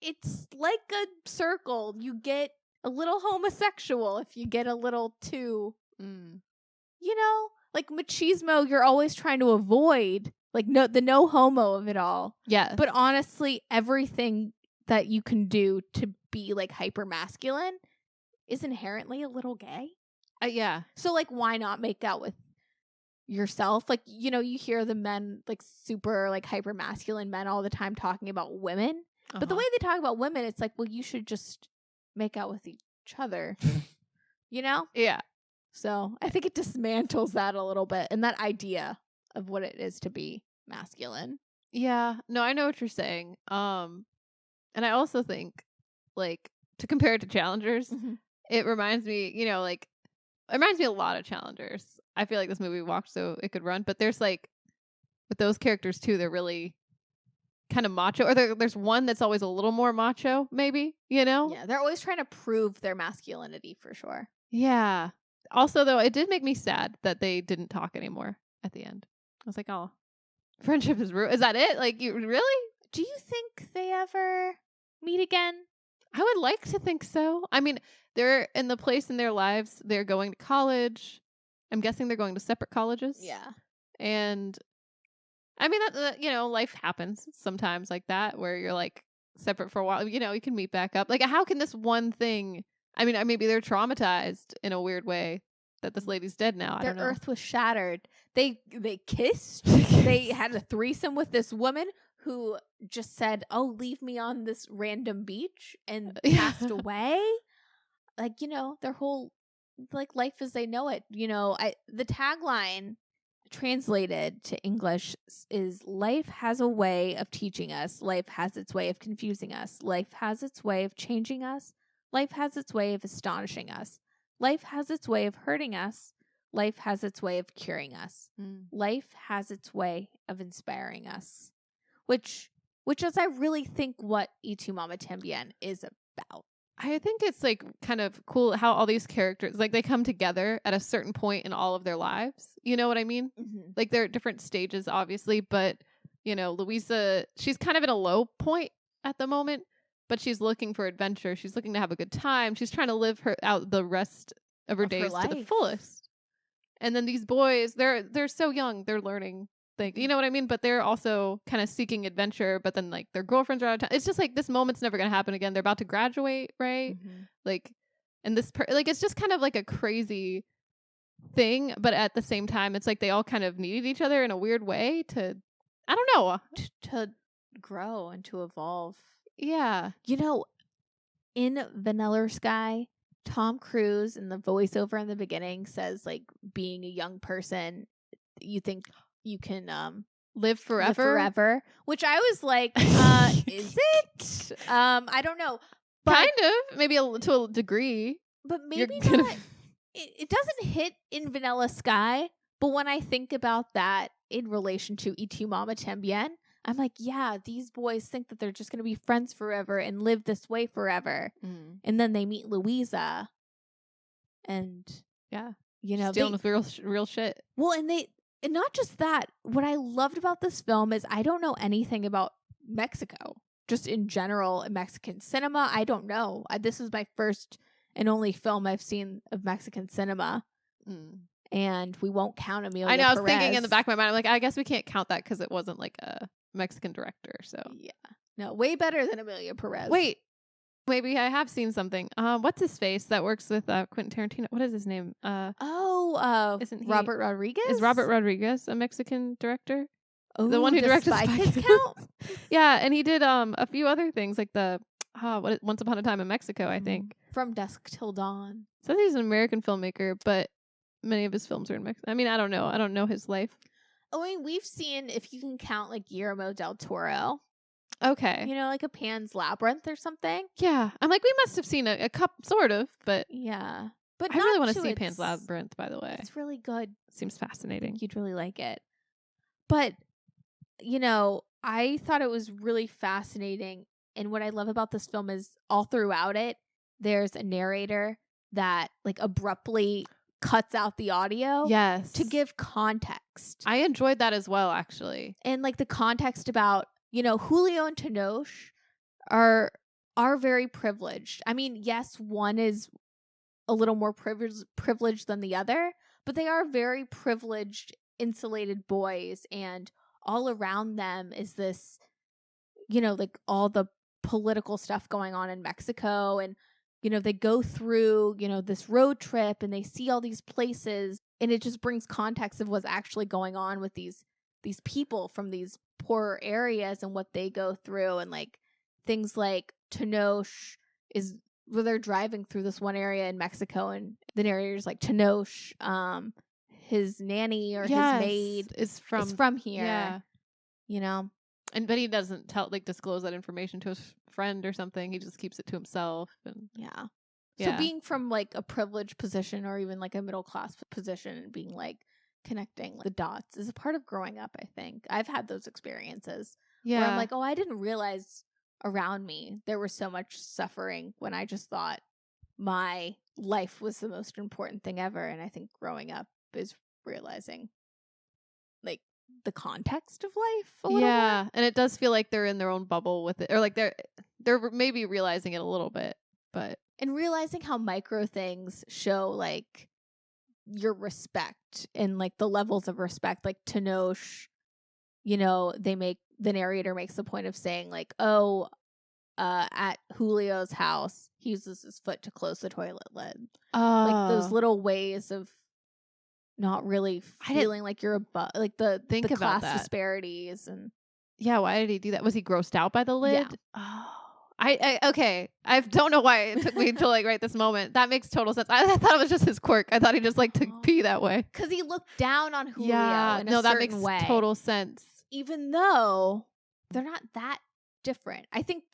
it's like a circle. You get a little homosexual if you get a little too, you know, like machismo, you're always trying to avoid, like the no homo of it all. Yeah. But honestly, everything that you can do to be like hyper masculine is inherently a little gay. Yeah. So like, why not make out with yourself? Like, you know, you hear the men, like super like hyper masculine men all the time talking about women. But the way they talk about women, it's like, well, you should just make out with each other, you know? Yeah. So I think it dismantles that a little bit and that idea of what it is to be masculine. Yeah. No, I know what you're saying. And I also think, like, to compare it to Challengers, it reminds me, you know, like, it reminds me a lot of Challengers. I feel like this movie walked so it could run, but there's like, with those characters too, they're really kind of macho, or there's one that's always a little more macho, maybe, you know? Yeah, they're always trying to prove their masculinity for sure. Yeah. Also, though, it did make me sad that they didn't talk anymore at the end. I was like, oh, friendship is ruined. Is that it? Like, you really? Do you think they ever meet again? I would like to think so. I mean, they're in the place in their lives. They're going to college. I'm guessing they're going to separate colleges. Yeah. And I mean, that you know, life happens sometimes like that where you're like separate for a while. You know, you can meet back up. Like, how can this one thing? I mean, maybe they're traumatized in a weird way that this lady's dead now. I don't know. Their earth was shattered. They kissed. They had a threesome with this woman who just said, "Oh, leave me on this random beach," and passed away. Like, you know, their whole like life as they know it. You know, the tagline translated to English is life has a way of teaching us. Life has its way of confusing us. Life has its way of changing us. Life has its way of astonishing us. Life has its way of hurting us. Life has its way of curing us. Life has its way of inspiring us. Which is, I really think, what Y Tu Mamá También is about. I think it's like kind of cool how all these characters, like, they come together at a certain point in all of their lives. You know what I mean? Like, they're at different stages, obviously, but, you know, Louisa, she's kind of in a low point at the moment, but she's looking for adventure. She's looking to have a good time. She's trying to live out the rest of her days to the fullest. And then these boys, they're so young, they're learning things. You know what I mean? But they're also kind of seeking adventure, but then like their girlfriends are out of town. It's just like this moment's never going to happen again. They're about to graduate, right? Like, and this like, it's just kind of like a crazy thing, but at the same time it's like they all kind of needed each other in a weird way to, I don't know, to grow and to evolve. Yeah. You know, in Vanilla Sky, Tom Cruise in the voiceover in the beginning says, like, being a young person, you think you can live forever, which I was like, is it? I don't know. But, kind of, maybe to a degree, but maybe not. It doesn't hit in Vanilla Sky, but when I think about that in relation to Y Tu Mamá También, I'm like, yeah, these boys think that they're just going to be friends forever and live this way forever. And then they meet Louisa. And, yeah, you know, dealing with real shit. Well, and not just that. What I loved about this film is I don't know anything about Mexico. Just in general, Mexican cinema, I don't know. This is my first and only film I've seen of Mexican cinema. And we won't count Emilia I know, Perez. I was thinking in the back of my mind, I'm like, I guess we can't count that because it wasn't like a Mexican director. So yeah, no, way better than Emilia Perez. Wait, maybe I have seen something. What's his face that works with Quentin Tarantino? What is his name? Isn't Robert Rodriguez? Is Robert Rodriguez a Mexican director? Oh, the one who directed Spy Kids count? Yeah, and he did a few other things like Once Upon a Time in Mexico, I think. From Dusk Till Dawn. So he's an American filmmaker, but many of his films are in Mexico. I mean, I don't know his life. I mean, we've seen, if you can count, like, Guillermo del Toro. Okay. You know, like a Pan's Labyrinth or something. Yeah. I'm like, we must have seen a couple, sort of, but. Yeah. But I really want to see Pan's Labyrinth, by the way. It's really good. Seems fascinating. You'd really like it. But, you know, I thought it was really fascinating. And what I love about this film is all throughout it, there's a narrator that, like, abruptly cuts out the audio. Yes. To give context. I enjoyed that as well, actually. And like the context about, you know, Julio and Tenoch are very privileged. I mean, yes, one is a little more privileged than the other, but they are very privileged, insulated boys, and all around them is this, you know, like all the political stuff going on in Mexico, and you know, they go through, you know, this road trip and they see all these places, and it just brings context of what's actually going on with these people from these poorer areas and what they go through, and like things like Tenoch is where they're driving through this one area in Mexico, and the narrator's like, Tenoch, his nanny or his maid is from here. Yeah. You know? But he doesn't disclose that information to his friend or something. He just keeps it to himself. And yeah. So being from like a privileged position or even like a middle class position and being like connecting the dots is a part of growing up, I think. I've had those experiences where I'm like, oh, I didn't realize around me there was so much suffering when I just thought my life was the most important thing ever. And I think growing up is realizing like the context of life a little more. And it does feel like they're in their own bubble with it, or like they're maybe realizing it a little bit, but and realizing how micro things show like your respect and like the levels of respect. Like Tenoch, you know, the narrator makes the point of saying like, oh, at Julio's house, he uses his foot to close the toilet lid. Like those little ways of not really feeling like you're above, like the class disparities. And why did he do that? Was he grossed out by the lid? Yeah. Oh, okay. I don't know why it took me to like right this moment. That makes total sense. I thought it was just his quirk. I thought he just liked to pee that way because he looked down on Julio. In no, a that certain makes way. Total sense. Even though they're not that different, I think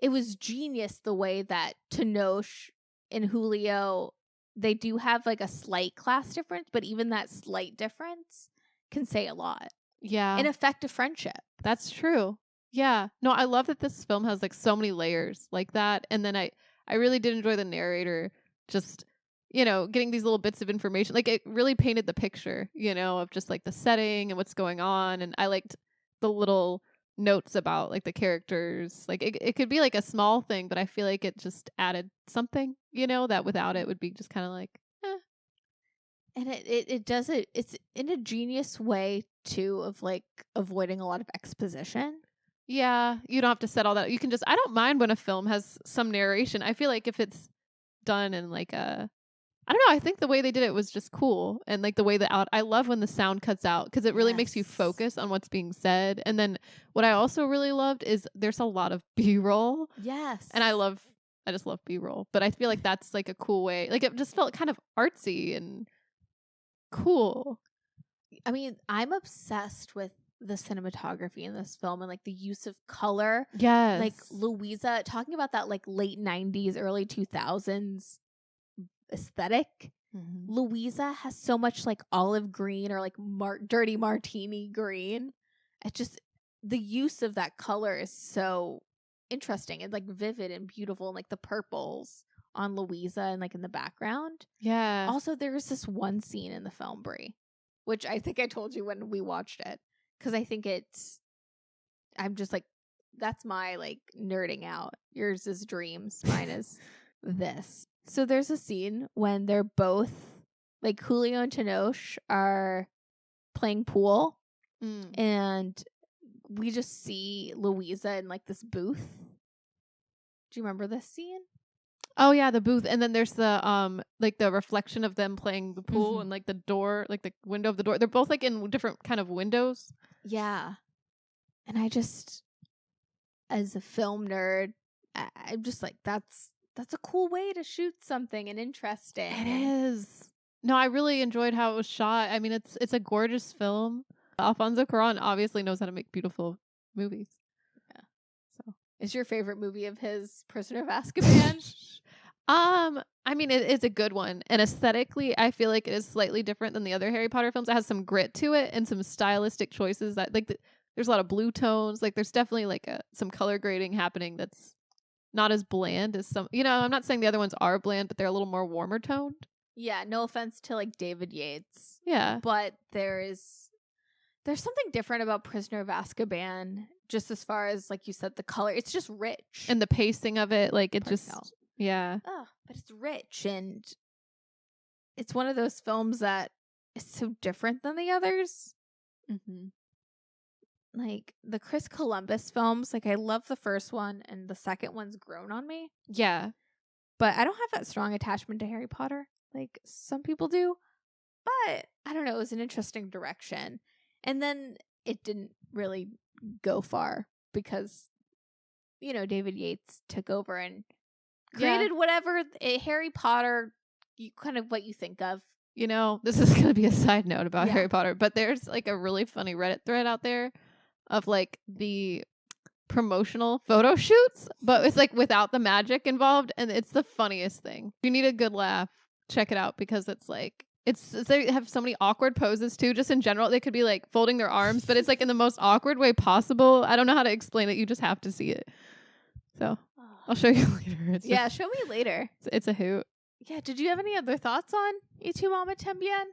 it was genius the way that Tenoch and Julio, they do have like a slight class difference, but even that slight difference can say a lot. Yeah. And affect a friendship. That's true. Yeah. No, I love that this film has like so many layers like that. And then I really did enjoy the narrator just, you know, getting these little bits of information. Like it really painted the picture, you know, of just like the setting and what's going on. And I liked the little notes about like the characters. Like it could be like a small thing, but I feel like it just added something, you know, that without it would be just kind of like, eh. And it does it. It's in a genius way too of like avoiding a lot of exposition. Yeah, you don't have to set all that. You can just, I don't mind when a film has some narration. I feel like if it's done in like a, I don't know, I think the way they did it was just cool. And like the way I love when the sound cuts out because it really makes you focus on what's being said. And then what I also really loved is there's a lot of B-roll. Yes. And I just love B-roll. But I feel like that's like a cool way. Like it just felt kind of artsy and cool. I mean, I'm obsessed with the cinematography in this film and like the use of color. Yes. Like Louisa, talking about that like late 90s, early 2000s aesthetic. Mm-hmm. Louisa has so much like olive green or like dirty martini green. It just, the use of that color is so interesting and like vivid and beautiful, and like the purples on Louisa and like in the background. Yeah. Also, there's this one scene in the film, Bri, which I think I told you when we watched it, because I think I'm just like, that's my like nerding out. Yours is dreams. Mine is this. So there's a scene when they're both, like Julio and Tenoch are playing pool, and we just see Louisa in like this booth. Do you remember this scene? Oh yeah, the booth, and then there's the like the reflection of them playing the pool, and like the door, like the window of the door. They're both like in different kind of windows. Yeah, and I just, as a film nerd, I'm just like, that's a cool way to shoot something and interesting. It is. No, I really enjoyed how it was shot. I mean, it's a gorgeous film. Alfonso Cuarón obviously knows how to make beautiful movies. Yeah. So, is your favorite movie of his Prisoner of Azkaban? I mean, it's a good one, and aesthetically, I feel like it is slightly different than the other Harry Potter films. It has some grit to it and some stylistic choices that, like, there's a lot of blue tones. Like, there's definitely like some color grading happening that's not as bland as some. You know, I'm not saying the other ones are bland, but they're a little more warmer toned. Yeah, no offense to like David Yates. Yeah. But there's something different about Prisoner of Azkaban, just as far as like you said, the color. It's just rich. And the pacing of it, like it just but it's rich, and it's one of those films that is so different than the others. Mm-hmm. Like the Chris Columbus films, like I love the first one, and the second one's grown on me. Yeah. But I don't have that strong attachment to Harry Potter like some people do. But I don't know, it was an interesting direction. And then it didn't really go far because, you know, David Yates took over and created whatever Harry Potter, kind of what you think of. You know, this is going to be a side note about Harry Potter, but there's like a really funny Reddit thread out there of like the promotional photo shoots, but it's like without the magic involved, and it's the funniest thing. If you need a good laugh, check it out, because it's like they have so many awkward poses too. Just in general, they could be like folding their arms, but it's like in the most awkward way possible. I don't know how to explain it. You just have to see it. So I'll show you later. Show me later. It's a hoot. Yeah. Did you have any other thoughts on Y Tu Mamá También?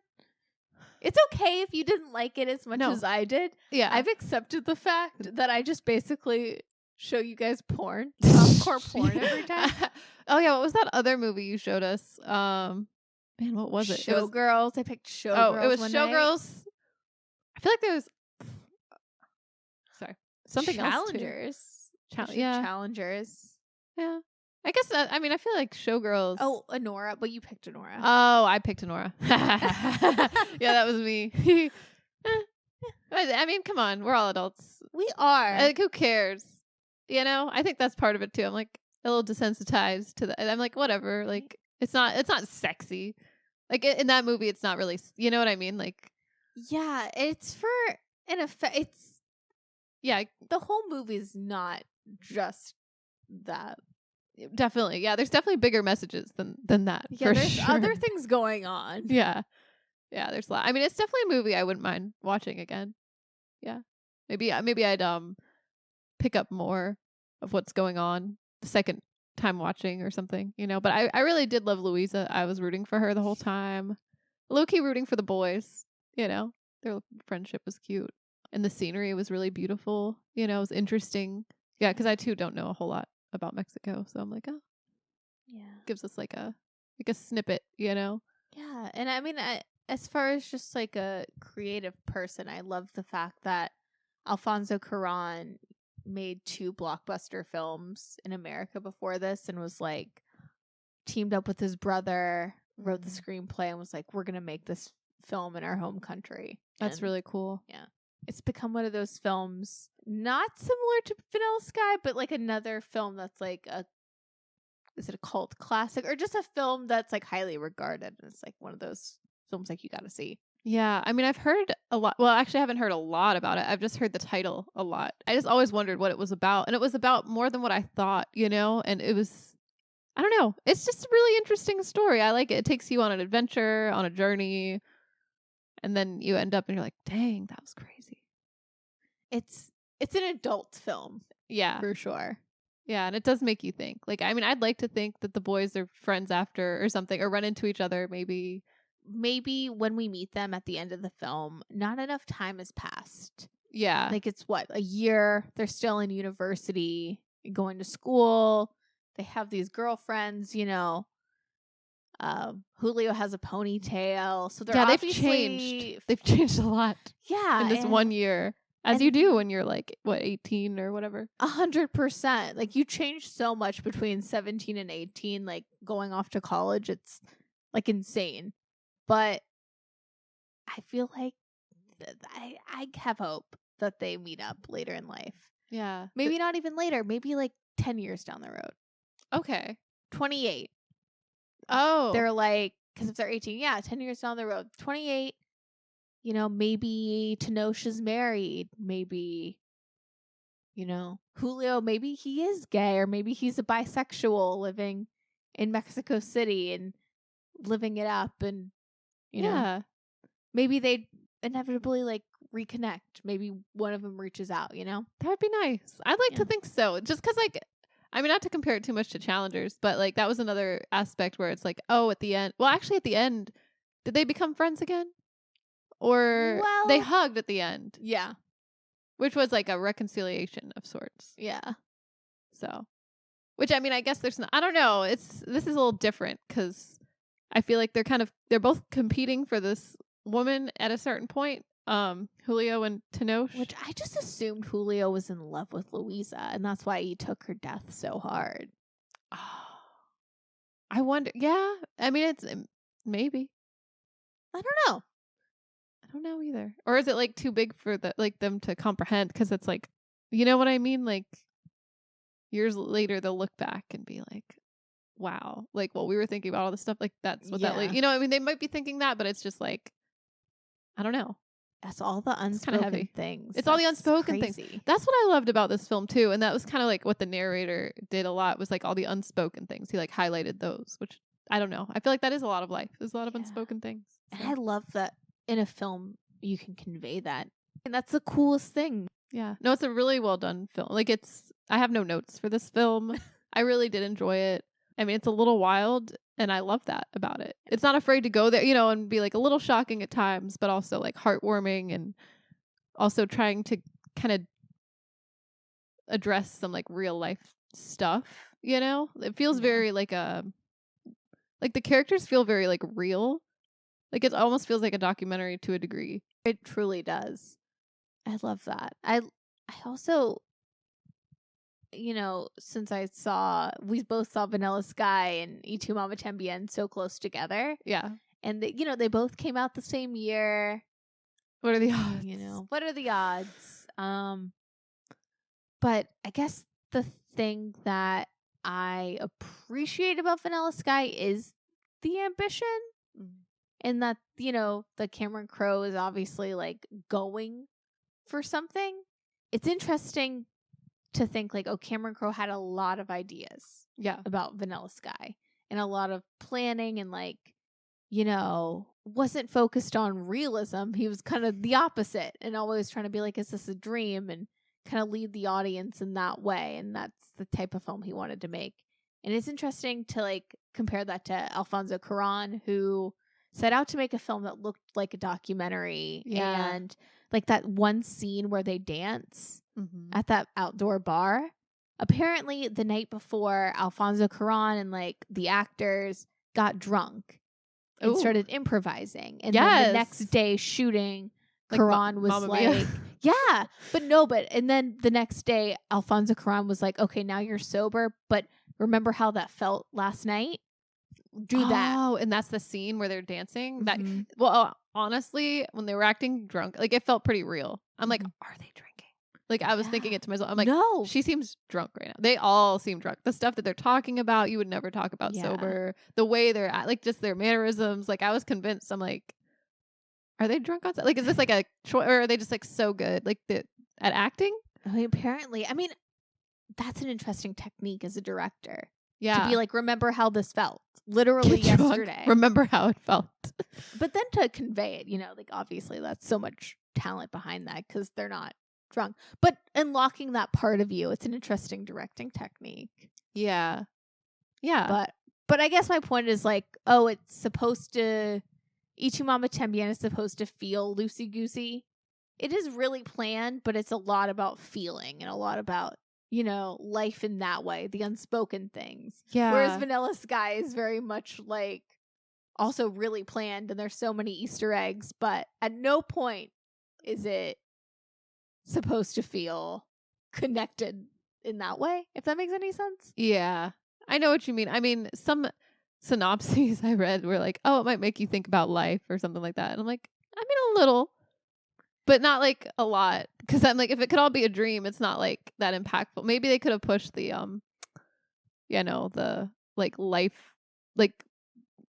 It's okay if you didn't like it as much as I did. Yeah. I've accepted the fact that I just basically show you guys porn, softcore porn every time. Oh yeah, what was that other movie you showed us? Man, what was it? Showgirls. I picked Showgirls. Oh, it was Showgirls. I feel like there was something Challengers. else too. Challengers. Yeah. I guess I feel like Showgirls. Oh, Honora, but you picked Honora. Oh, I picked Honora. Yeah, that was me. I mean, come on, we're all adults. We are. Like, who cares? You know, I think that's part of it too. I'm like a little desensitized to that. I'm like, whatever. Like, it's not sexy. Like in that movie, it's not really. You know what I mean? Like, yeah, it's for an effect. It's the whole movie is not just that. Definitely. Yeah, there's definitely bigger messages than that. Yeah, there's other things going on. Yeah. Yeah, there's a lot. I mean, it's definitely a movie I wouldn't mind watching again. Yeah. Maybe I'd pick up more of what's going on the second time watching or something, you know. But I really did love Louisa. I was rooting for her the whole time. Low-key rooting for the boys, you know. Their friendship was cute. And the scenery was really beautiful. You know, it was interesting. Yeah, because I too don't know a whole lot about Mexico, so I'm like, oh, yeah, gives us like a snippet, you know. Yeah, and I mean, as far as just like a creative person, I love the fact that Alfonso Cuarón made 2 blockbuster films in America before this, and was like teamed up with his brother, wrote the screenplay, and was like, we're gonna make this film in our home country. That's really cool. Yeah. It's become one of those films, not similar to Vanilla Sky, but like another film that's like is it a cult classic, or just a film that's like highly regarded? And it's like one of those films like you got to see. Yeah. I mean, I've heard a lot. Well, actually, I haven't heard a lot about it. I've just heard the title a lot. I just always wondered what it was about. And it was about more than what I thought, you know? And it was, I don't know. It's just a really interesting story. I like it. It takes you on an adventure, on a journey. And then you end up and you're like, dang, that was crazy. It's an adult film. Yeah. For sure. Yeah, and it does make you think. Like, I mean, I'd like to think that the boys are friends after or something, or run into each other maybe. Maybe when we meet them at the end of the film, not enough time has passed. Yeah. Like, it's what, a year? They're still in university, going to school. They have these girlfriends, you know. Julio has a ponytail. So they've changed. They've changed a lot. Yeah. In this 1 year. As you do when you're like, what, 18 or whatever? 100%. Like, you change so much between 17 and 18, like going off to college. It's like insane. But I feel like I have hope that they meet up later in life. Yeah. Maybe not even later. Maybe like 10 years down the road. Okay. 28. Oh. They're like, because if they're 18, 10 years down the road. 28. You know, maybe Tenosha's married. Maybe, you know, Julio, maybe he is gay, or maybe he's a bisexual living in Mexico City and living it up. And, you know, maybe they inevitably like reconnect. Maybe one of them reaches out, you know? That would be nice. I'd like to think so. Just because, like, I mean, not to compare it too much to Challengers, but like that was another aspect where it's like, oh, at the end. Well, actually, at the end, did they become friends again? Or they hugged at the end? Yeah. Which was like a reconciliation of sorts. Yeah. So, which I mean, I guess there's not, I don't know. This is a little different because I feel like they're both competing for this woman at a certain point. Julio and Tenoch. Which I just assumed Julio was in love with Louisa, and that's why he took her death so hard. Oh, I wonder. Yeah, I mean, it's maybe. I don't know. I don't know either. Or is it like too big for them to comprehend? Because it's like, you know what I mean? Like years later, they'll look back and be like, "Wow, like what we were thinking about all this stuff. Like that's what that lady." You know, I mean, they might be thinking that, but it's just like, I don't know. That's all the unspoken things. It's all the unspoken things. That's what I loved about this film too, and that was kind of like what the narrator did a lot, was like all the unspoken things. He like highlighted those, which I don't know. I feel like that is a lot of life. There's a lot of unspoken things. So. And I love that in a film you can convey that, and that's the coolest thing. Yeah, no, it's a really well done film. Like I have no notes for this film. I really did enjoy it. I mean, it's a little wild, and I love that about it. It's not afraid to go there, you know, and be like a little shocking at times, but also like heartwarming, and also trying to kind of address some like real life stuff, you know? It feels very like the characters feel very like real. Like it almost feels like a documentary to a degree. It truly does. I love that. I also, you know, since we both saw Vanilla Sky and Y Tu Mamá También so close together. Yeah. And, they both came out the same year. What are the odds? You know, what are the odds? But I guess the thing that I appreciate about Vanilla Sky is the ambition. And that, the Cameron Crowe is obviously like going for something. It's interesting to think like, Cameron Crowe had a lot of ideas about Vanilla Sky and a lot of planning and like, wasn't focused on realism. He was kind of the opposite and always trying to be like, is this a dream? And kind of lead the audience in that way. And that's the type of film he wanted to make. And it's interesting to like compare that to Alfonso Cuarón, who set out to make a film that looked like a documentary. Yeah. And like that one scene where they dance at that outdoor bar. Apparently the night before, Alfonso Cuarón and like the actors got drunk and started improvising. And then the next day shooting, like Cuarón was like, yeah, and then the next day, Alfonso Cuarón was like, okay, now you're sober, but remember how that felt last night? Do that. Oh, and that's the scene where they're dancing. That honestly, when they were acting drunk, like it felt pretty real. I'm like, are they drinking? Like I was thinking it to myself. I'm like, no, she seems drunk right now. They all seem drunk. The stuff that they're talking about, you would never talk about sober. The way they're at, like just their mannerisms. Like I was convinced. I'm like, are they drunk outside? Like, is this like a choice, or are they just like so good, like at acting? I mean, apparently, that's an interesting technique as a director. Yeah, to be like, remember how this felt, literally yesterday. Remember how it felt. But then to convey it, like obviously that's so much talent behind that because they're not drunk. But unlocking that part of you, it's an interesting directing technique. Yeah. But I guess my point is like, it's supposed to. Y Tu Mamá También is supposed to feel loosey-goosey. It is really planned, but it's a lot about feeling and a lot about, life in that way, the unspoken things. Yeah. Whereas Vanilla Sky is very much like also really planned and there's so many Easter eggs, but at no point is it supposed to feel connected in that way, if that makes any sense. Yeah. I know what you mean. I mean, some synopses I read were like, it might make you think about life or something like that. And I'm like, I mean, a little, but not like a lot. Because I'm like, if it could all be a dream, it's not like that impactful. Maybe they could have pushed the, the like life, like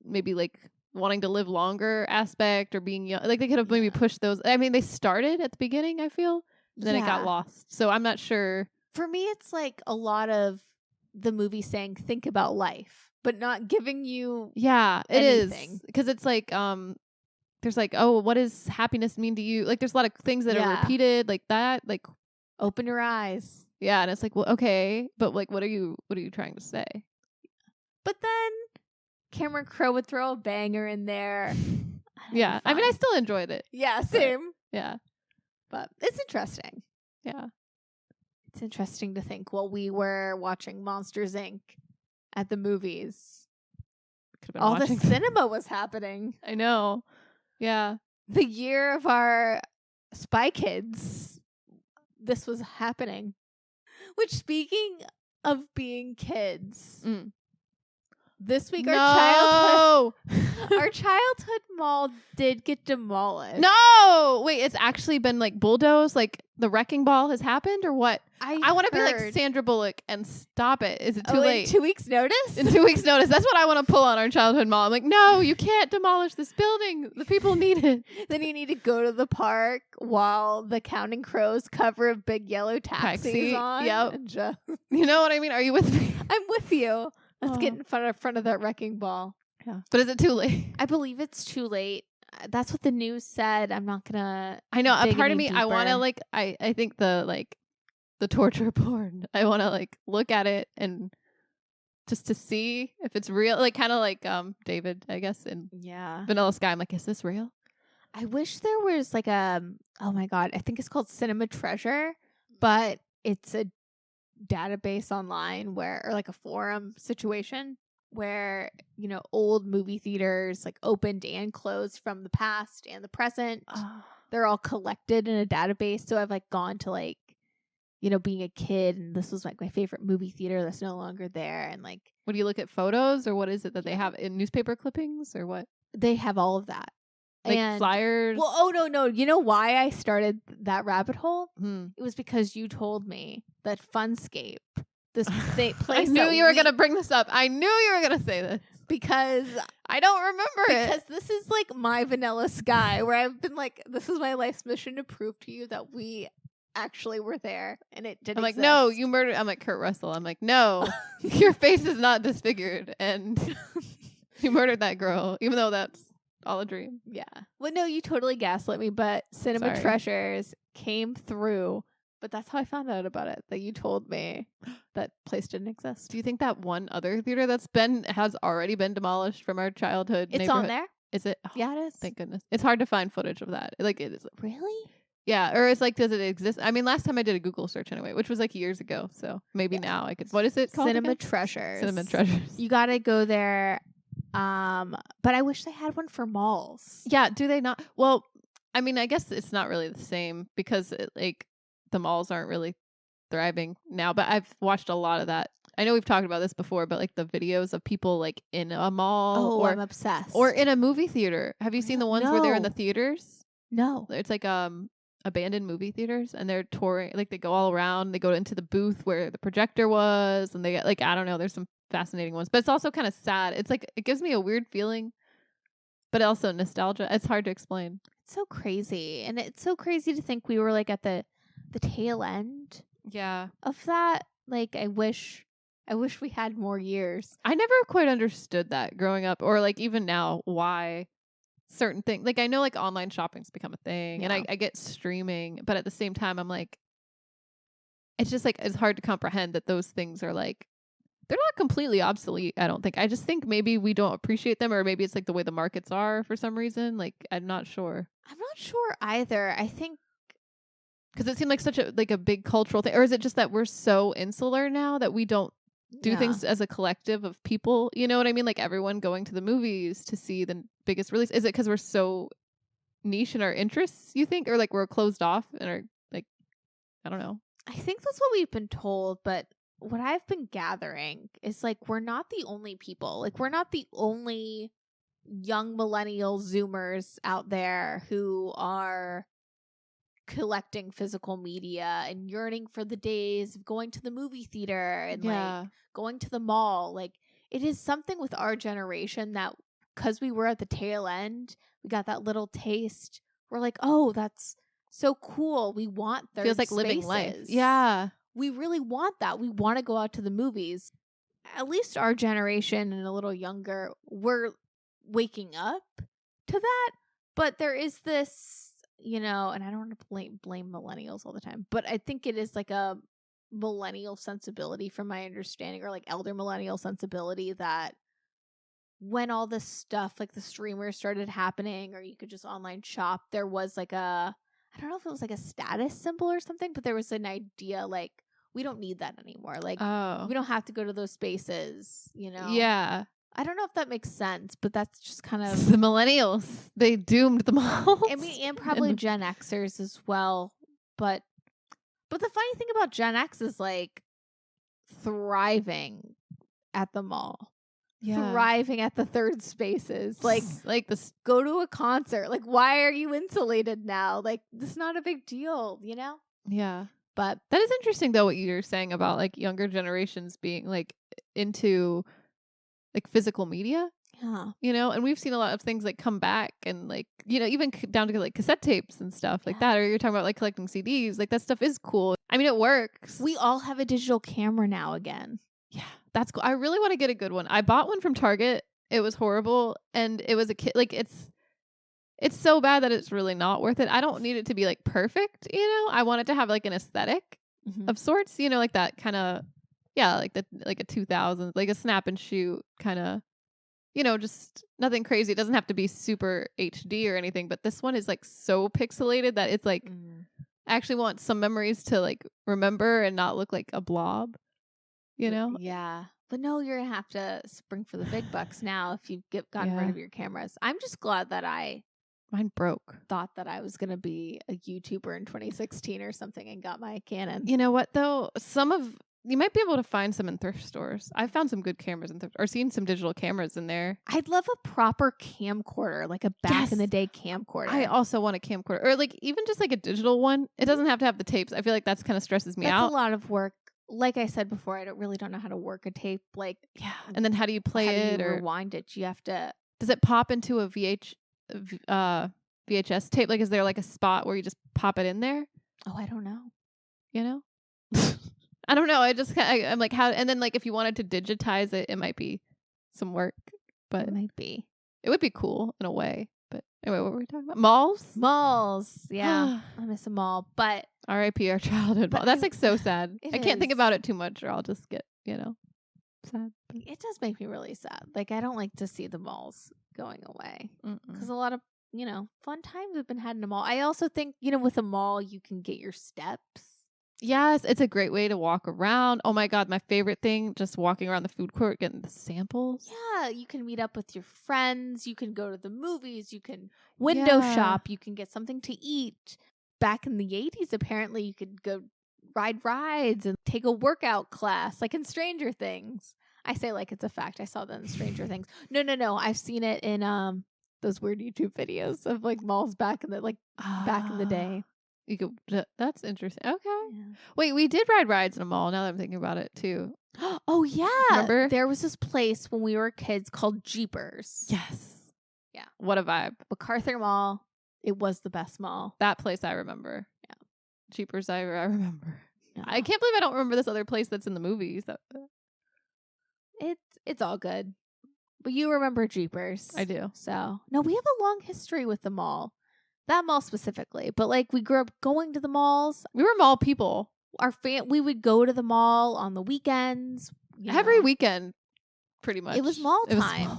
maybe like wanting to live longer aspect or being young. Like they could have maybe pushed those. I mean, they started at the beginning, I feel, and then it got lost. So I'm not sure. For me, it's like a lot of the movie saying, think about life, but not giving you anything. Is because it's like there's like, what does happiness mean to you? Like there's a lot of things that are repeated like that, like open your eyes. Yeah, and it's like, well, okay, but like, what are you trying to say? But then Cameron Crowe would throw a banger in there. Yeah, I mean, I still enjoyed it. Yeah, same. Yeah, but it's interesting. Yeah, it's interesting to think while we were watching Monsters Inc. at the movies, all the cinema was happening. I know. Yeah, the year of our Spy Kids, this was happening. Which, speaking of being kids, this week our childhood mall did get demolished. No, wait, it's actually been like bulldozed. Like the wrecking ball has happened, or what? I want to be like Sandra Bullock and stop it. Is it too late? In 2 weeks' notice? In 2 weeks' notice. That's what I want to pull on our childhood mall. I'm like, no, you can't demolish this building. The people need it. Then you need to go to the park while the Counting Crows cover of Big Yellow Taxi on. Yep. You know what I mean? Are you with me? I'm with you. Let's get in front of that wrecking ball. Yeah. But is it too late? I believe it's too late. That's what the news said. I'm not gonna. I know. A part of me, deeper. I want to like. I think the torture porn. I want to like look at it and just to see if it's real. Like kind of like David, I guess, in Vanilla Sky. I'm like, is this real? I wish there was like oh my god, I think it's called Cinema Treasure, but it's a database online or like a forum situation where, you know, old movie theaters like opened and closed from the past and the present. They're all collected in a database. So I've like gone to like, you know, being a kid and this was like my favorite movie theater that's no longer there. And like, what do you look at photos or what is it that they have in newspaper clippings or what? They have all of that. Like flyers? Well, oh, no. You know why I started that rabbit hole? It was because you told me that Funscape, this place. I knew you were going to bring this up. I knew you were going to say this. Because I don't remember it. Because this is like my Vanilla Sky, where I've been like, this is my life's mission to prove to you that we actually were there and it didn't exist. I'm like, no, you murdered. I'm like, Kurt Russell. I'm like, no, your face is not disfigured. And you murdered that girl, even though that's all a dream. Yeah. Well, no, you totally gaslit me, but Cinema Treasures came through. But that's how I found out about it, that you told me that place didn't exist. Do you think that one other theater has already been demolished from our childhood It's on there? Is it? Oh, yeah, it is. Thank goodness. It's hard to find footage of that. Like, it is. Really? Yeah. Or it's like, does it exist? I mean, last time I did a Google search anyway, which was like years ago. So maybe now I could. What is it called? Cinema Treasures. Cinema Treasures. You got to go there. But I wish they had one for malls. Yeah, do they not? Well, I mean, I guess it's not really the same because the malls aren't really thriving now, but I've watched a lot of that. I know we've talked about this before, but like the videos of people like in a mall or I'm obsessed. Or in a movie theater. Have you seen the ones where they're in the theaters? No. It's like abandoned movie theaters and they're touring, like they go all around, they go into the booth where the projector was and they get like, I don't know, there's some fascinating ones, but it's also kind of sad. It's like it gives me a weird feeling, but also nostalgia. It's hard to explain. It's so crazy, and it's so crazy to think we were like at the tail end. Yeah, of that. Like I wish we had more years. I never quite understood that growing up, or like even now, why certain things. Like I know like online shopping's become a thing, and I get streaming, but at the same time, I'm like, it's just like it's hard to comprehend that those things are like. They're not completely obsolete, I don't think. I just think maybe we don't appreciate them, or maybe it's like the way the markets are for some reason. Like, I'm not sure. I'm not sure either. I think because it seemed like such a big cultural thing, or is it just that we're so insular now that we don't do things as a collective of people? You know what I mean? Like everyone going to the movies to see the biggest release. Is it because we're so niche in our interests? You think, or like we're closed off and are like, I don't know. I think that's what we've been told, but. What I've been gathering is like we're not the only people. Like we're not the only young millennial Zoomers out there who are collecting physical media and yearning for the days of going to the movie theater and like going to the mall. Like it is something with our generation that because we were at the tail end, we got that little taste. We're like, oh, that's so cool. We want third Feels like spaces. Living life. Yeah. We really want that. We want to go out to the movies. At least our generation and a little younger, we're waking up to that. But there is this, you know, and I don't want to blame millennials all the time, but I think it is like a millennial sensibility from my understanding, or like elder millennial sensibility, that when all this stuff like the streamers started happening, or you could just online shop, there was like I don't know if it was like a status symbol or something, but there was an idea like, we don't need that anymore. Like, we don't have to go to those spaces, you know? Yeah. I don't know if that makes sense, but that's just kind of the millennials. They doomed them all. I mean, and probably Gen Xers as well. But the funny thing about Gen X is like thriving at the mall. Yeah. Thriving at the third spaces. Like this, go to a concert. Like, why are you insulated now? Like, this is not a big deal, you know? Yeah. But that is interesting though, what you're saying about like younger generations being like into like physical media. Yeah. You know, and we've seen a lot of things like come back, and like, you know, even down to like cassette tapes and stuff like that. Or you're talking about like collecting CDs. Like, that stuff is cool. I mean, it works. We all have a digital camera now again. Yeah, that's cool. I really want to get a good one. I bought one from Target. It was horrible, and it was a kid. Like, it's so bad that it's really not worth it. I don't need it to be like perfect, you know. I want it to have like an aesthetic of sorts, you know, like that kind of, yeah, like a 2000, like a snap and shoot kind of, you know, just nothing crazy. It doesn't have to be super HD or anything, but this one is like so pixelated that it's like, I actually want some memories to like remember and not look like a blob, you know? Yeah. But no, you're going to have to spring for the big bucks now if you've gotten rid of your cameras. I'm just glad that mine broke. Thought that I was going to be a YouTuber in 2016 or something and got my Canon. You know what, though? You might be able to find some in thrift stores. I've found some good cameras in thrift, or seen some digital cameras in there. I'd love a proper camcorder, like a back in the day camcorder. I also want a camcorder, or like even just like a digital one. It doesn't have to have the tapes. I feel like that's kind of stresses me out. That's a lot of work. Like I said before, I really don't know how to work a tape. Like, yeah. And then how do you play it or rewind it? You have to. Does it pop into a VHS tape? Like, is there like a spot where you just pop it in there? Oh, I don't know. You know? I don't know. I'm like, how? And then like, if you wanted to digitize it, it might be some work, but it might be. It would be cool in a way. But anyway, what were we talking about? Malls. Yeah, I miss a mall. But R.I.P. our childhood mall. That's like so sad. I can't think about it too much, or I'll just get, you know, sad. But it does make me really sad. Like, I don't like to see the malls going away because a lot of, you know, fun times have been had in a mall. I also think, you know, with a mall, you can get your steps. Yes, it's a great way to walk around. Oh my God, my favorite thing, just walking around the food court, getting the samples. Yeah, you can meet up with your friends. You can go to the movies. You can window shop. You can get something to eat. Back in the 80s, apparently, you could go ride rides and take a workout class, like in Stranger Things. I say like it's a fact. I saw that in Stranger Things. No. I've seen it in those weird YouTube videos of like malls back in the day. You could. That's interesting. Okay. Yeah. Wait, we did ride rides in a mall. Now that I'm thinking about it too. Oh yeah. Remember? There was this place when we were kids called Jeepers. Yes. Yeah. What a vibe. MacArthur Mall. It was the best mall. That place I remember. Yeah. Jeepers I remember. Yeah. I can't believe I don't remember this other place that's in the movies. It's all good. But you remember Jeepers. I do. So no, we have a long history with the mall. That mall specifically, but like we grew up going to the malls. We were mall people. We would go to the mall on the weekends. Every weekend, pretty much. It was mall time.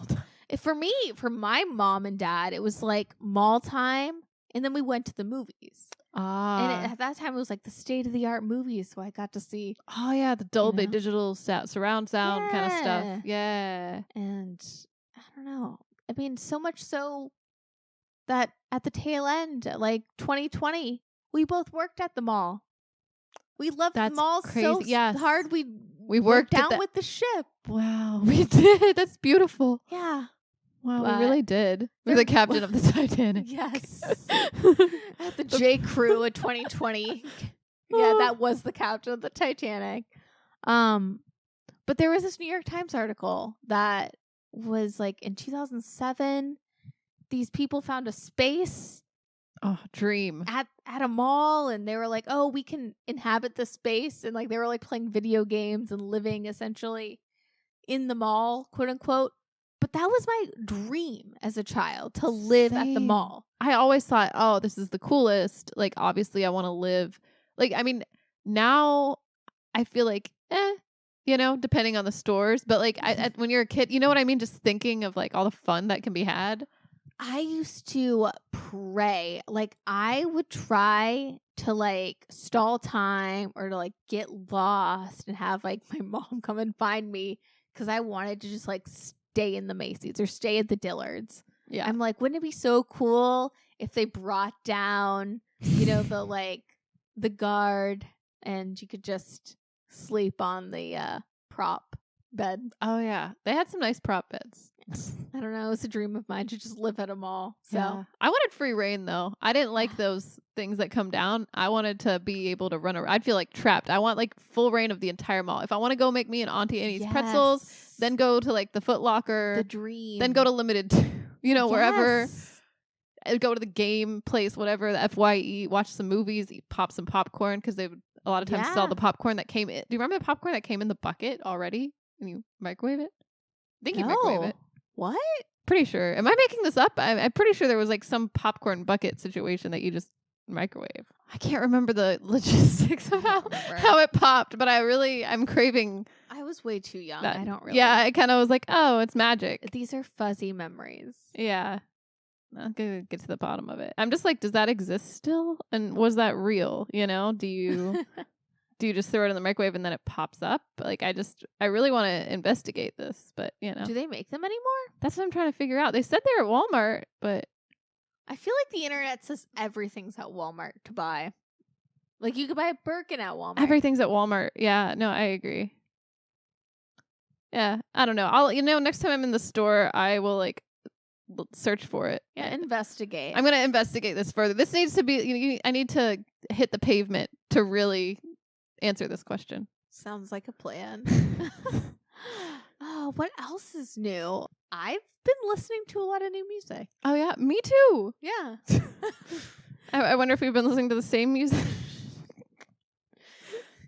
For me, for my mom and dad, it was like mall time, and then we went to the movies. And at that time, it was like the state of the art movies, so I got to see. Oh yeah, the Dolby digital surround sound kind of stuff. Yeah, and I don't know. I mean, so much so that at the tail end, like 2020, we both worked at the mall. We loved the mall so hard. We worked down with the ship. Wow, we did. That's beautiful. Yeah. Wow, we really did. We're the captain of the Titanic. Yes. At the J. Crew of 2020. Yeah, that was the captain of the Titanic. But there was this New York Times article that was like in 2007. These people found a space. Oh, dream. At a mall, and they were like, oh, we can inhabit the space. And like they were like playing video games and living essentially in the mall, quote unquote. But that was my dream as a child, to live at the mall. I always thought, oh, this is the coolest. Like, obviously I want to live. Like, I mean, now I feel like, depending on the stores. But like when you're a kid, you know what I mean? Just thinking of like all the fun that can be had. I used to pray. Like, I would try to like stall time or to like get lost and have like my mom come and find me because I wanted to just like stay in the Macy's or stay at the Dillards. Yeah. I'm like, wouldn't it be so cool if they brought down, the guard and you could just sleep on the prop bed? Oh, yeah. They had some nice prop beds. I don't know. It's a dream of mine to just live at a mall. So yeah. I wanted free reign, though. I didn't like those things that come down. I wanted to be able to run around. I'd feel like trapped. I want like full reign of the entire mall. If I want to go make me an Auntie Annie's pretzels, then go to like the Foot Locker. The dream. Then go to Limited, wherever. I'd go to the game place, whatever, the FYE, watch some movies, pop some popcorn because they would a lot of times sell the popcorn that came in. Do you remember the popcorn that came in the bucket already? And you microwave it? I think you microwave it. What? Pretty sure. Am I making this up? I'm pretty sure there was like some popcorn bucket situation that you just microwave. I can't remember the logistics of how it popped, but I'm craving. I was way too young. That. I don't really. Yeah, I kind of was like, oh, it's magic. These are fuzzy memories. Yeah. I'm going to get to the bottom of it. I'm just like, does that exist still? And was that real? Do you do you just throw it in the microwave and then it pops up? Like, I really want to investigate this, but Do they make them anymore? That's what I'm trying to figure out. They said they're at Walmart, but I feel like the internet says everything's at Walmart to buy. Like, you could buy a Birkin at Walmart. Everything's at Walmart. Yeah, no, I agree. Yeah, I don't know. I'll next time I'm in the store, I will like search for it. Yeah, investigate. I'm going to investigate this further. This needs to be, I need to hit the pavement to really answer this question. Sounds like a plan. Oh, what else is new? I've been listening to a lot of new music. Oh, yeah. Me too. Yeah. I wonder if we've been listening to the same music.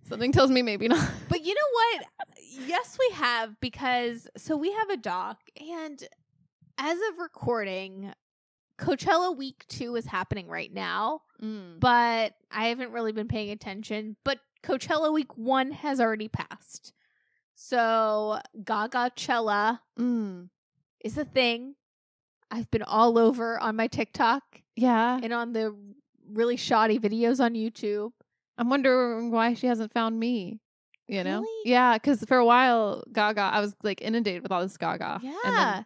Something tells me maybe not. But you know what? Yes, we have, because we have a doc, and as of recording, Coachella Week 2 is happening right now, but I haven't really been paying attention. But Coachella Week 1 has already passed. So Gaga-chella is a thing. I've been all over on my TikTok. Yeah. And on the really shoddy videos on YouTube. I'm wondering why she hasn't found me. Really? Yeah, because for a while, Gaga, I was like inundated with all this Gaga. Yeah.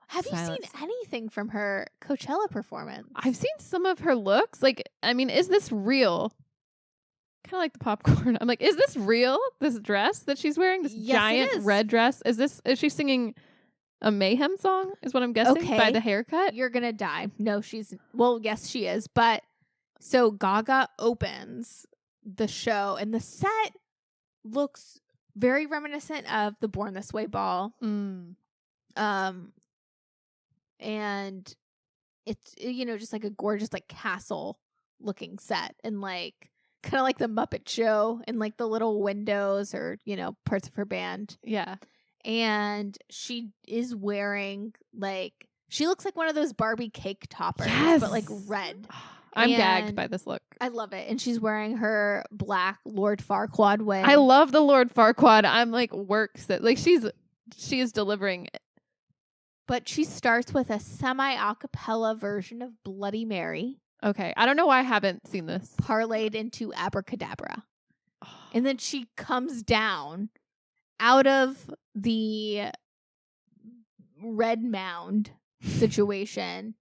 Have you seen anything from her Coachella performance? I've seen some of her looks. Like, I mean, is this real? Kind of like the popcorn. I'm like, is this real? This dress that she's wearing? This giant red dress? Is she singing a Mayhem song? Is what I'm guessing by the haircut? You're going to die. No, yes, she is. But so Gaga opens the show and the set looks very reminiscent of the Born This Way ball. And it's, just like a gorgeous, like castle looking set and like kind of like the Muppet Show and like the little windows or, parts of her band. Yeah. And she is wearing she looks like one of those Barbie cake toppers, but like red. I'm gagged by this look. I love it. And she's wearing her black Lord Farquaad wig. I love the Lord Farquaad. I'm like, works that like she is delivering. But she starts with a semi-acapella version of Bloody Mary. Okay. I don't know why I haven't seen this. Parlayed into Abracadabra. And then she comes down out of the red mound situation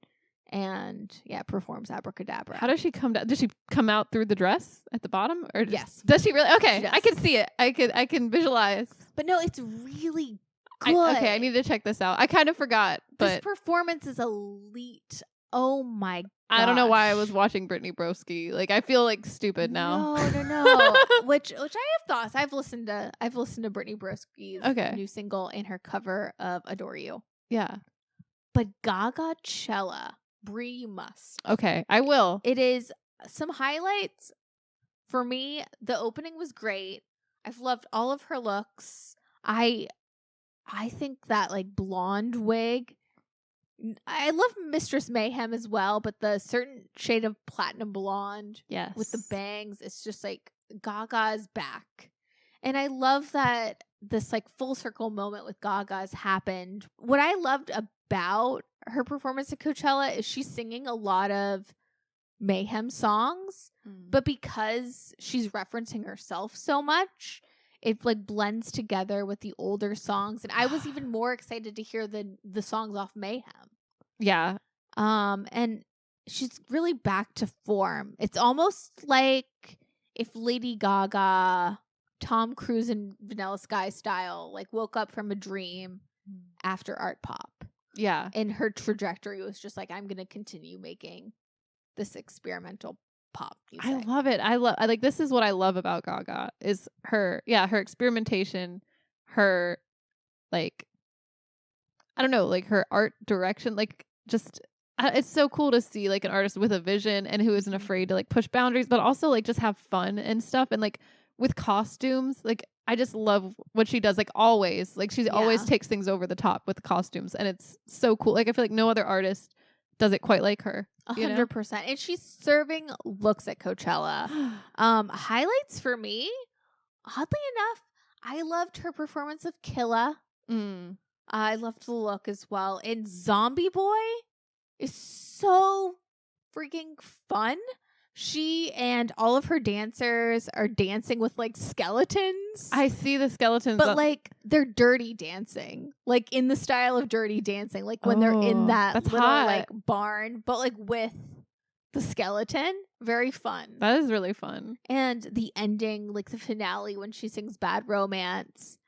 and performs Abracadabra. How does she come down? Does she come out through the dress at the bottom? Or yes. Does she really? Okay. I can see it. I can visualize. But no, it's really good. I need to check this out. I kind of forgot, but this performance is elite. Oh my god! I don't know why I was watching Brittany Broski. Like, I feel like stupid now. No. which I have thoughts. I've listened to Brittany Broski's new single and her cover of "Adore You." Yeah, but Gaga-chella, Bri, you must. Okay, I will. It is some highlights for me. The opening was great. I've loved all of her looks. I think that like blonde wig. I love Mistress Mayhem as well, but the certain shade of platinum blonde with the bangs, it's just like Gaga's back. And I love that this like full circle moment with Gaga has happened. What I loved about her performance at Coachella is she's singing a lot of Mayhem songs, but because she's referencing herself so much, it like blends together with the older songs. And I was even more excited to hear the songs off Mayhem. Yeah. And she's really back to form. It's almost like if Lady Gaga, Tom Cruise and Vanilla Sky style, like woke up from a dream after art pop. Yeah. And her trajectory was just like, I'm going to continue making this experimental pop music. I love it. I like, this is what I love about Gaga is her experimentation, her like, I don't know, like her art direction, like just, it's so cool to see like an artist with a vision and who isn't afraid to like push boundaries, but also like just have fun and stuff. And like with costumes, like I just love what she does. Like always, like she always takes things over the top with costumes, and it's so cool. Like I feel like no other artist does it quite like her. 100%. And she's serving looks at Coachella. Highlights for me, oddly enough, I loved her performance of Killa. I loved the look as well. And Zombie Boy is so freaking fun. She and all of her dancers are dancing with like skeletons. I see the skeletons. But like they're dirty dancing. Like in the style of Dirty Dancing. Like when they're in that little like barn. But like with the skeleton. Very fun. That is really fun. And the ending, like the finale when she sings Bad Romance.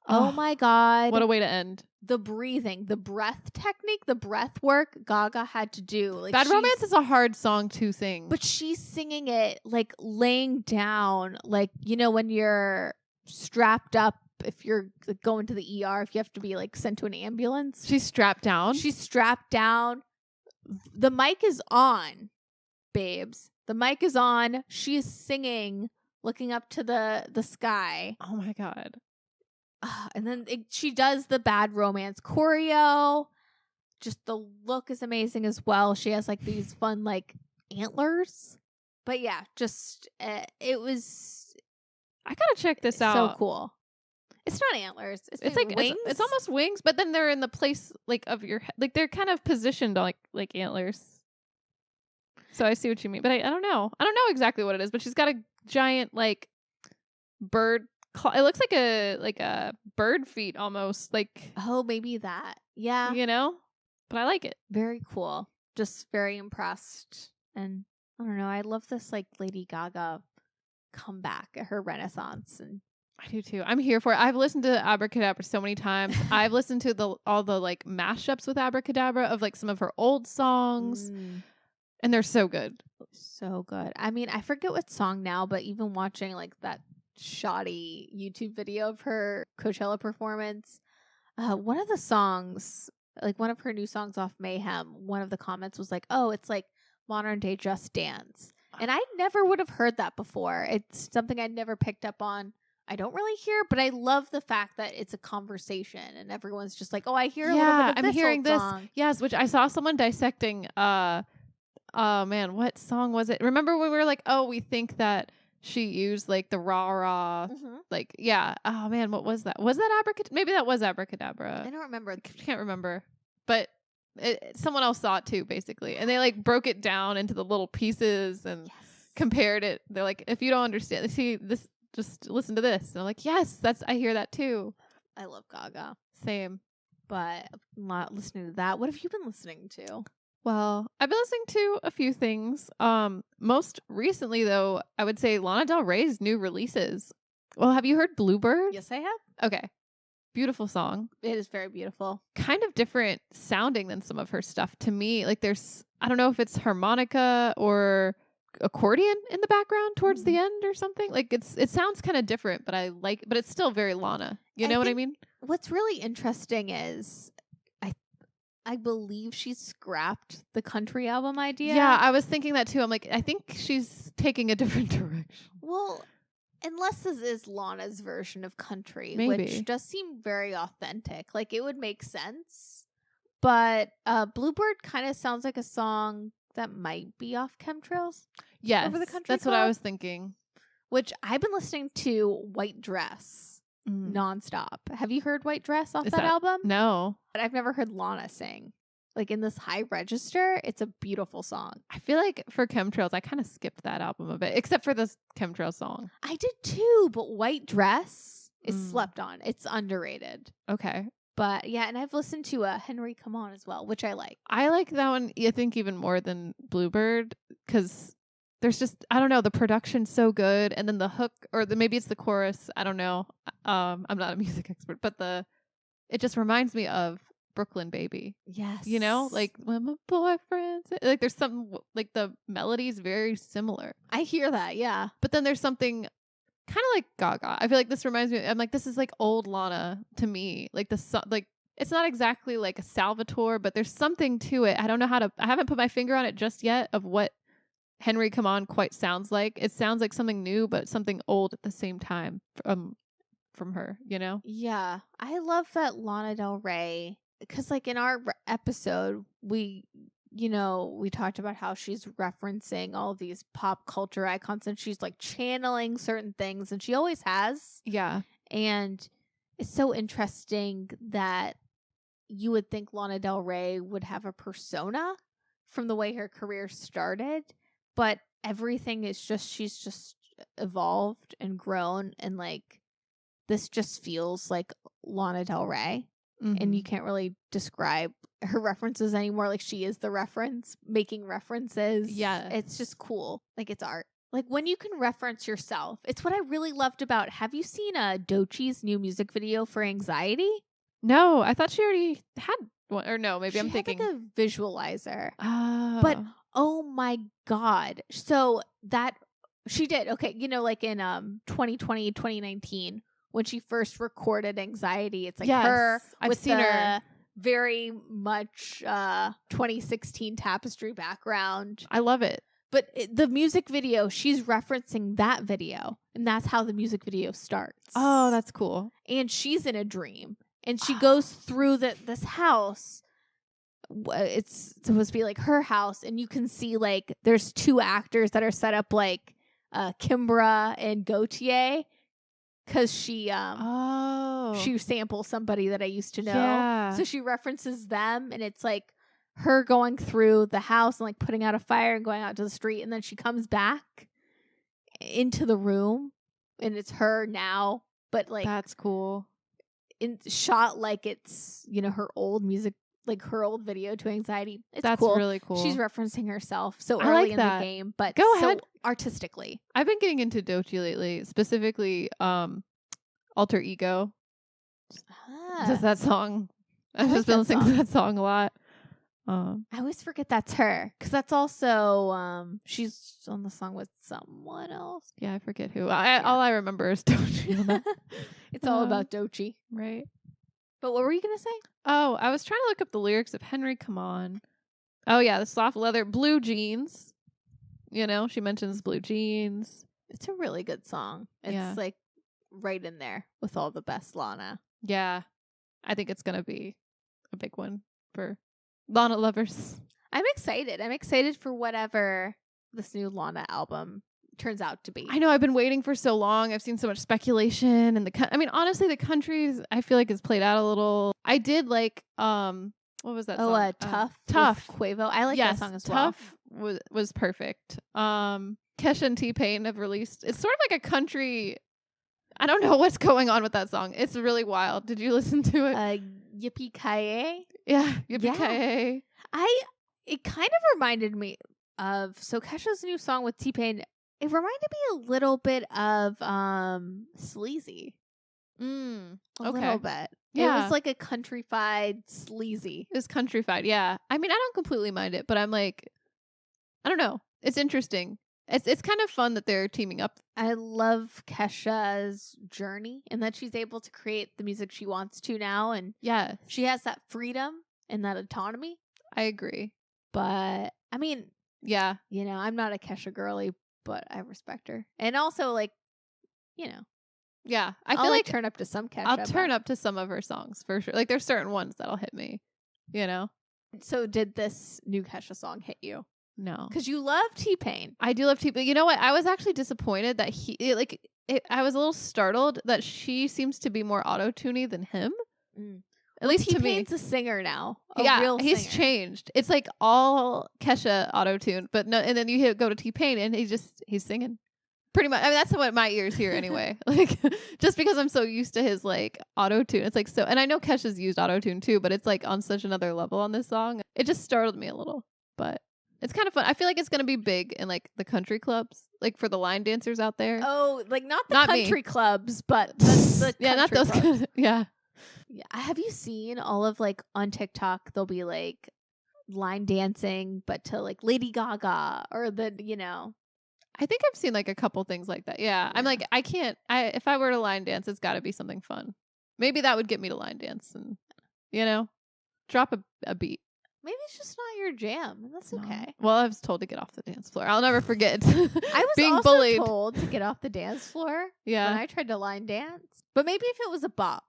Oh my God. What a way to end. The breathing, the breath technique, the breath work Gaga had to do. Like Bad Romance is a hard song to sing. But she's singing it like laying down, like, you know, when you're strapped up, if you're like, going to the ER, if you have to be like sent to an ambulance. She's strapped down. She's strapped down. The mic is on, babes. The mic is on. She is singing, looking up to the sky. Oh my God. And then she does the Bad Romance choreo. Just the look is amazing as well. She has like these fun like antlers. But yeah, just it was. I gotta check this out. So cool. It's not antlers. It's like wings. It's almost wings, but then they're in the place like of your head. Like they're kind of positioned like antlers. So I see what you mean, but I don't know. I don't know exactly what it is, but she's got a giant like bird. It looks like a bird feet almost, like, oh, maybe that. Yeah. You know? But I like it. Very cool. Just very impressed. And I don't know, I love this like Lady Gaga comeback at her renaissance. And I do too. I'm here for it. I've listened to Abracadabra so many times. I've listened to all the like mashups with Abracadabra of like some of her old songs. And they're so good. So good. I mean, I forget what song now, but even watching like that shoddy YouTube video of her Coachella performance, one of the songs, like one of her new songs off Mayhem, one of the comments was like, oh, it's like modern day Just Dance. And I never would have heard that before. It's something I'd never picked up on. I don't really hear, but I love the fact that it's a conversation and everyone's just like, oh, I hear a little bit of I'm this hearing this song. Yes, which I saw someone dissecting oh man, what song was it? Remember when we were like, oh, we think that she used like the rah like, yeah. Oh man, what was that? Was that Abracadabra? Maybe that was Abracadabra. I don't remember. Can't remember. But someone else saw it too, basically. And they like broke it down into the little pieces and compared it. They're like, if you don't understand, see this, just listen to this. And I'm like, yes, I hear that too. I love Gaga. Same. But I'm not listening to that. What have you been listening to? Well, I've been listening to a few things. Most recently, though, I would say Lana Del Rey's new releases. Well, have you heard Bluebird? Yes, I have. Okay. Beautiful song. It is very beautiful. Kind of different sounding than some of her stuff to me. Like there's, I don't know if it's harmonica or accordion in the background towards the end or something. Like it sounds kind of different, but but it's still very Lana. You know what I mean? What's really interesting is I believe she scrapped the country album idea. Yeah, I was thinking that too. I'm like, I think she's taking a different direction. Well, unless this is Lana's version of country, maybe. Which does seem very authentic. Like it would make sense. But Bluebird kind of sounds like a song that might be off Chemtrails. Yes, Over the Country that's Club. what I was thinking. which I've been listening to White Dress nonstop. Have you heard White Dress off that album? No. But I've never heard Lana sing. Like in this high register, it's a beautiful song. I feel like for Chemtrails, I kind of skipped that album a bit, except for this Chemtrails song. I did too, but White Dress is slept on. It's underrated. Okay. But yeah, and I've listened to Henry Come On as well, which I like. I like that one, I think, even more than Bluebird, because there's just, I don't know, the production's so good, and then the hook, or maybe it's the chorus, I don't know. I'm not a music expert, but it just reminds me of Brooklyn Baby. Yes. You know, like when my boyfriend, like there's something, like the melody's very similar. I hear that, yeah. But then there's something kind of like Gaga. I feel like this reminds me, I'm like, this is like old Lana to me. Like like it's not exactly like a Salvatore, but there's something to it. I don't know I haven't put my finger on it just yet of what Henry Come On quite sounds like. It sounds like something new, but something old at the same time from her, you know? Yeah. I love that Lana Del Rey, because like in our episode, we talked about how she's referencing all these pop culture icons and she's like channeling certain things, and she always has. Yeah. And it's so interesting that you would think Lana Del Rey would have a persona from the way her career started, but everything is she's just evolved and grown, and like this just feels like Lana Del Rey. And you can't really describe her references anymore. Like she is the reference, making references. Yeah. It's just cool. Like it's art. Like when you can reference yourself. It's what I really loved about. Have you seen Doechie's new music video for Anxiety? No, I thought she already had one. Or no, maybe I'm thinking. Like a visualizer. Oh. But oh my God. So that she did. Okay. You know, like in 2020, 2019. When she first recorded Anxiety, it's like her. I've seen her. Very much 2016 tapestry background. I love it. But the music video, she's referencing that video. And that's how the music video starts. Oh, that's cool. And she's in a dream. And she goes through this house. It's supposed to be like her house. And you can see like there's two actors that are set up like Kimbra and Gautier. Because she samples somebody that I used to know. Yeah. So she references them, and it's like her going through the house and like putting out a fire and going out to the street, and then she comes back into the room, and it's her now, but like that's cool. Shot like it's, you know, her old music, like her old video to Anxiety. That's cool. really cool. She's referencing herself so early in the game, but go so ahead. Artistically. I've been getting into Doechii lately, specifically Alter Ego. Just that song. I've just been listening to that song a lot. I always forget that's her, because that's also she's on the song with someone else. Yeah, I forget who. All I remember is Doechii. It's all about Doechii, right? But what were you gonna say? Oh, I was trying to look up the lyrics of Henry Come On. Oh yeah, the soft leather blue jeans. You know, she mentions blue jeans. It's a really good song. It's like right in there with all the best Lana. Yeah, I think it's gonna be a big one for Lana lovers. I'm excited. I'm excited for whatever this new Lana album turns out to be. I know, I've been waiting for so long. I've seen so much speculation, and I mean, honestly, the countries I feel like is played out a little. I did like what was that song? Tough Quavo. I like that song as well. Tough was perfect. Kesha and T-Pain have released. It's sort of like a country. I don't know what's going on with that song. It's really wild. Did you listen to it? Yippee-ki-yay? Yeah, Yippee-ki-yay. It kind of reminded me of Kesha's new song with T-Pain. It reminded me a little bit of Sleazy. A little bit. Yeah. It was like a countryfied Sleazy. It was countryfied, yeah. I mean, I don't completely mind it, but I'm like, I don't know. It's interesting. It's kind of fun that they're teaming up. I love Kesha's journey and that she's able to create the music she wants to now. And yeah, she has that freedom and that autonomy. I agree. But I mean, yeah, you know, I'm not a Kesha girly, but I respect her. And also, like, you know, yeah, I feel I'll like turn up to some Kesha. I'll turn up to some of her songs for sure. Like, there's certain ones that'll hit me, you know? So did this new Kesha song hit you? No. Because you love T-Pain. I do love T-Pain. You know what? I was actually disappointed that I was a little startled that she seems to be more auto-tuney than him. At least to me. T-Pain's a singer now. He's changed. It's like all Kesha auto-tuned, but no. And then you go to T-Pain and he's singing. Pretty much. I mean, that's what my ears hear anyway. Like, just because I'm so used to his like auto-tune. It's like so, and I know Kesha's used auto-tune too, but it's like on such another level on this song. It just startled me a little, but it's kind of fun. I feel like it's gonna be big in like the country clubs, like for the line dancers out there. Oh, like not country clubs, but the yeah, not those. Yeah. Yeah. Have you seen all of like on TikTok? There'll be like line dancing, but to like Lady Gaga or I think I've seen like a couple things like that. Yeah. I'm like, if I were to line dance, it's got to be something fun. Maybe that would get me to line dance and, drop a beat. Maybe it's just not your jam. And that's okay. Well, I was told to get off the dance floor. I'll never forget. I was being also bullied. told to get off the dance floor. Yeah. When I tried to line dance. But maybe if it was a bop.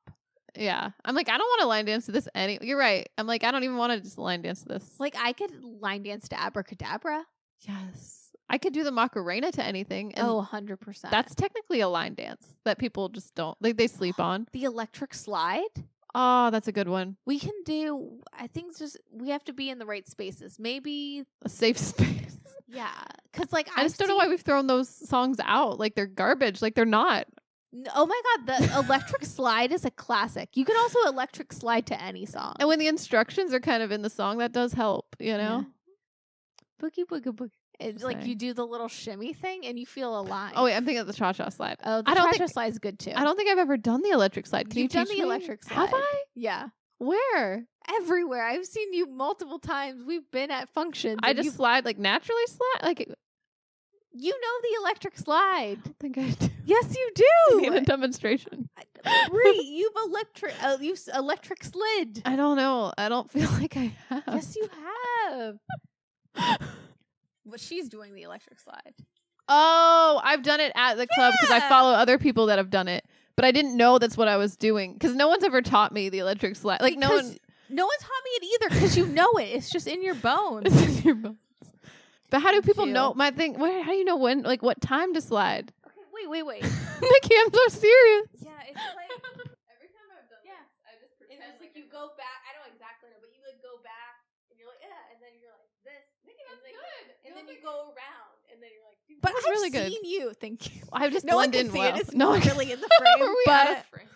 Yeah. I'm like, I don't want to line dance to this You're right. I'm like, I don't even want to just line dance to this. Like, I could line dance to Abracadabra. Yes. I could do the Macarena to anything. And 100%. That's technically a line dance that people just don't, like, they sleep on. The electric slide. Oh, that's a good one. We can do, I think we have to be in the right spaces. Maybe a safe space. Yeah. Because, like, I just don't know why we've thrown those songs out. Like, they're garbage. Like, they're not. Oh my God, the electric slide is a classic. You can also electric slide to any song. And when the instructions are kind of in the song, that does help, Yeah. Boogie, boogie, boogie. It's like you do the little shimmy thing and you feel alive. Oh, wait, I'm thinking of the cha-cha slide. Oh, the cha-cha slide is good too. I don't think I've ever done the electric slide. Can you teach me? You've done the electric slide. Have I? Yeah. Where? Everywhere. I've seen you multiple times. We've been at functions. I just slide, like, naturally slide? Like, you know the electric slide. I don't think I do. Yes, you do. I need a demonstration. You've electric slid. I don't know. I don't feel like I have. Yes, you have. But she's doing the electric slide. Oh, I've done it at the club because I follow other people that have done it. But I didn't know that's what I was doing because no one's ever taught me the electric slide. Like, no one's taught me it either because you know it. It's just in your bones. It's in your bones. But how do people know? My thing. How do you know when? Like, what time to slide? Okay, wait. Nikki, I'm so serious. Yeah, it's like every time I've done this, I just pretend it's like you go back. I don't exactly know, but you like go back and you're like, and then you're like this. Nikki, that's good. And then you go around, and then you're like, but I've really good. seen you. Thank you. I've just no one blend can in see well. it. It's no not really in the frame.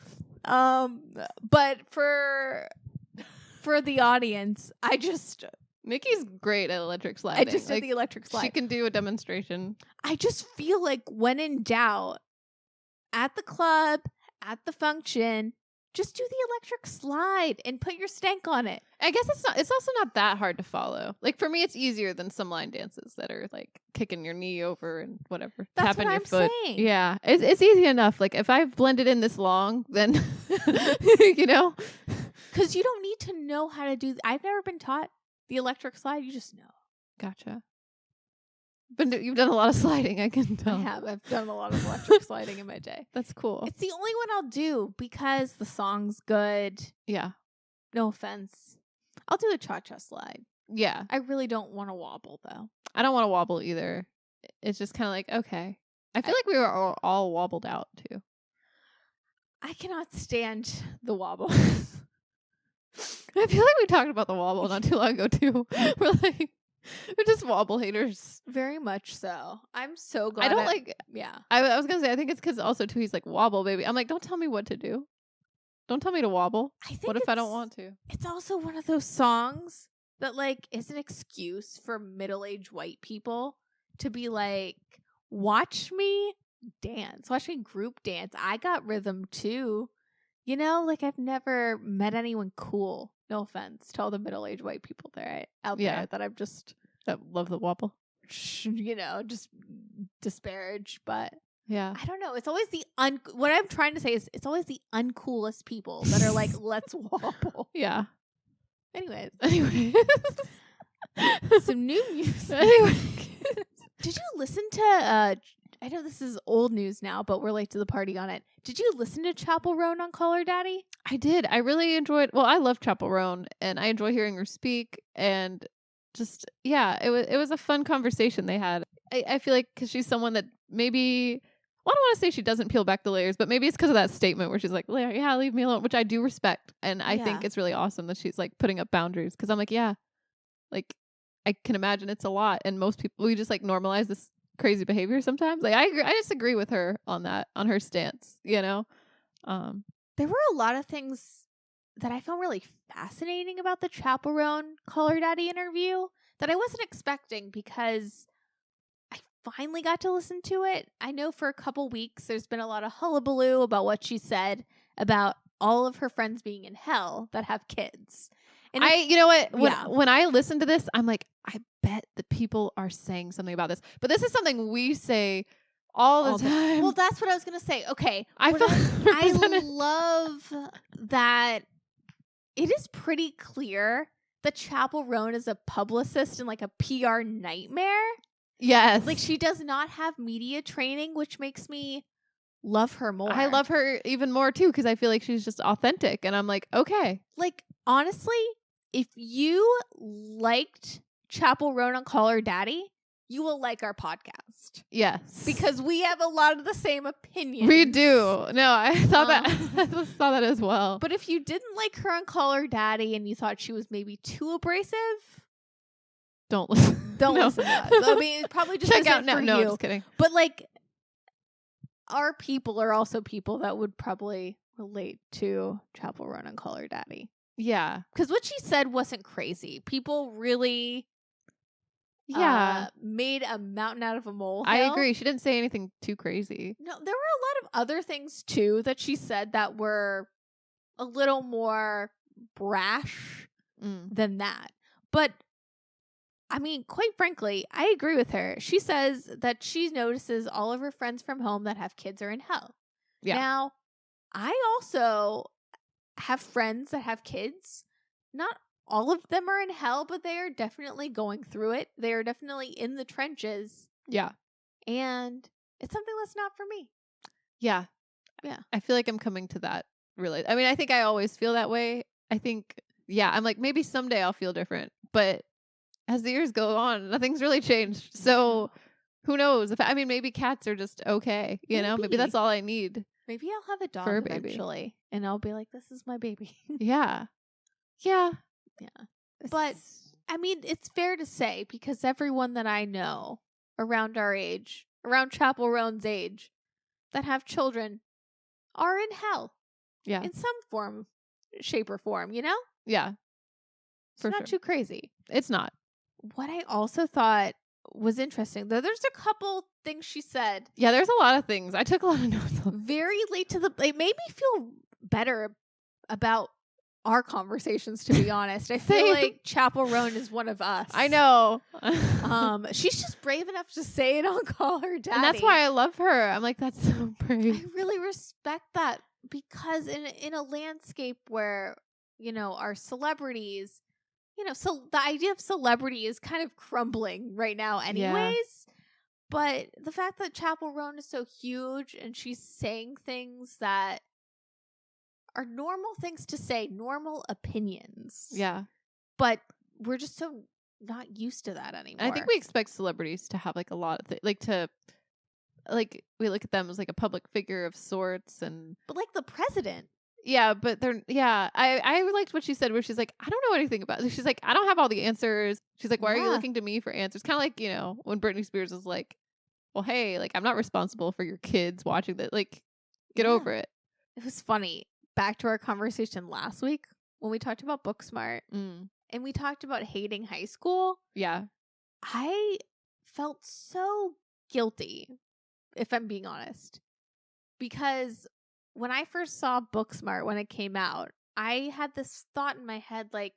But for the audience, I just. Nikki's great at electric sliding. I just did the electric slide. She can do a demonstration. I just feel like when in doubt, at the club, at the function, just do the electric slide and put your stank on it. I guess it's also not that hard to follow. Like, for me, it's easier than some line dances that are like kicking your knee over and whatever. That's tapping what your I'm foot. saying. Yeah. It's easy enough. Like, if I've blended in this long, then, Because you don't need to know how to do. I've never been taught the electric slide. You just know. Gotcha. But you've done a lot of sliding, I can tell. I have. I've done a lot of electric sliding in my day. That's cool. It's the only one I'll do because the song's good. Yeah. No offense. I'll do the cha-cha slide. Yeah. I really don't want to wobble, though. I don't want to wobble either. It's just kind of like, okay. I feel like we were all wobbled out, too. I cannot stand the wobble. I feel like we talked about the wobble not too long ago, too. We're just wobble haters. Very much so. I'm so glad. I don't like. Yeah. I was going to say, I think it's because also, too, he's like, wobble, baby. I'm like, don't tell me what to do. Don't tell me to wobble. What if I don't want to? It's also one of those songs that, like, is an excuse for middle-aged white people to be like, watch me dance. Watch me group dance. I got rhythm, too. Like, I've never met anyone cool. No offense to all the middle-aged white people out there that I've just... That love the wobble. Just disparage. But yeah. I don't know. It's always what I'm trying to say is it's always the uncoolest people that are like, let's wobble. Yeah. Anyways. Anyway. Some new news. Anyway. Did you listen to... I know this is old news now, but we're late to the party on it. Did you listen to Chappell Roan on Call Her Daddy? I did. I really enjoyed... Well, I love Chappell Roan, and I enjoy hearing her speak, and just, yeah, it was a fun conversation they had. I feel like because she's someone that maybe, well, I don't want to say she doesn't peel back the layers, but maybe it's because of that statement where she's like, yeah, leave me alone, which I do respect. And I think it's really awesome that she's like putting up boundaries, because I'm like, yeah, like I can imagine it's a lot. And most people, we just like normalize this crazy behavior sometimes. Like I disagree with her on that, on her stance, you know? There were a lot of things that I found really fascinating about the Chappell Roan Color Daddy interview that I wasn't expecting, because I finally got to listen to it. I know for a couple weeks there's been a lot of hullabaloo about what she said about all of her friends being in hell that have kids. And you know what? When I listen to this, I'm like, I bet that people are saying something about this. But this is something we say all the time. Well, that's what I was going to say. Okay. I love that it is pretty clear that Chappell Roan is a publicist and like a PR nightmare. Yes. Like, she does not have media training, which makes me love her more. I love her even more too, because I feel like she's just authentic. And I'm like, okay. Like, honestly, if you liked Chappell Roan on Call Her Daddy, you will like our podcast. Yes. Because we have a lot of the same opinions. We do. No, I thought that I saw that as well. But if you didn't like her on Call Her Daddy and you thought she was maybe too abrasive, don't listen. Don't listen to us. I mean, it probably just check out now. No, you. just kidding. But like, our people are also people that would probably relate to Chappell Roan and Call Her Daddy. Yeah. Because what she said wasn't crazy. People really made a mountain out of a molehill. I agree. She didn't say anything too crazy. No, there were a lot of other things too that she said that were a little more brash than that. But I mean, quite frankly, I agree with her. She says that she notices all of her friends from home that have kids are in hell. Yeah. Now, I also have friends that have kids. Not all of them are in hell, but they are definitely going through it. They are definitely in the trenches. Yeah. And it's something that's not for me. Yeah. Yeah. I feel like I'm coming to that really. I mean, I think I always feel that way. I think, I'm like, maybe someday I'll feel different. But as the years go on, nothing's really changed. So who knows? Maybe cats are just okay. You know, maybe that's all I need. Maybe I'll have a dog eventually. And I'll be like, this is my baby. Yeah. Yeah. Yeah. But I mean, it's fair to say, because everyone that I know around our age, around Chappell Roan's age, that have children are in hell. Yeah. In some form, shape, or form, you know? Yeah. It's not too crazy. It's not. What I also thought was interesting, though, there's a couple things she said. Yeah, there's a lot of things. I took a lot of notes. Very late to it made me feel better about our conversations, to be honest. I feel like Chappell Roan is one of us. I know. She's just brave enough to say it on Call Her Daddy. And that's why I love her. I'm like, that's so brave. I really respect that, because in a landscape where, you know, our celebrities, you know, so the idea of celebrity is kind of crumbling right now anyways. Yeah. But the fact that Chappell Roan is so huge and she's saying things that are normal things to say, normal opinions. Yeah. But we're just so not used to that anymore. I think we expect celebrities to have like a lot of we look at them as like a public figure of sorts, but like the president. Yeah, but I liked what she said, where she's like, I don't know anything about this. She's like, I don't have all the answers. She's like, why are you looking to me for answers? Kind of like, you know, when Brittany Spears was like, well, hey, like, I'm not responsible for your kids watching that. Like, get over it. It was funny. Back to our conversation last week when we talked about Booksmart and we talked about hating high school. Yeah. I felt so guilty, if I'm being honest, because when I first saw Booksmart when it came out, I had this thought in my head, like,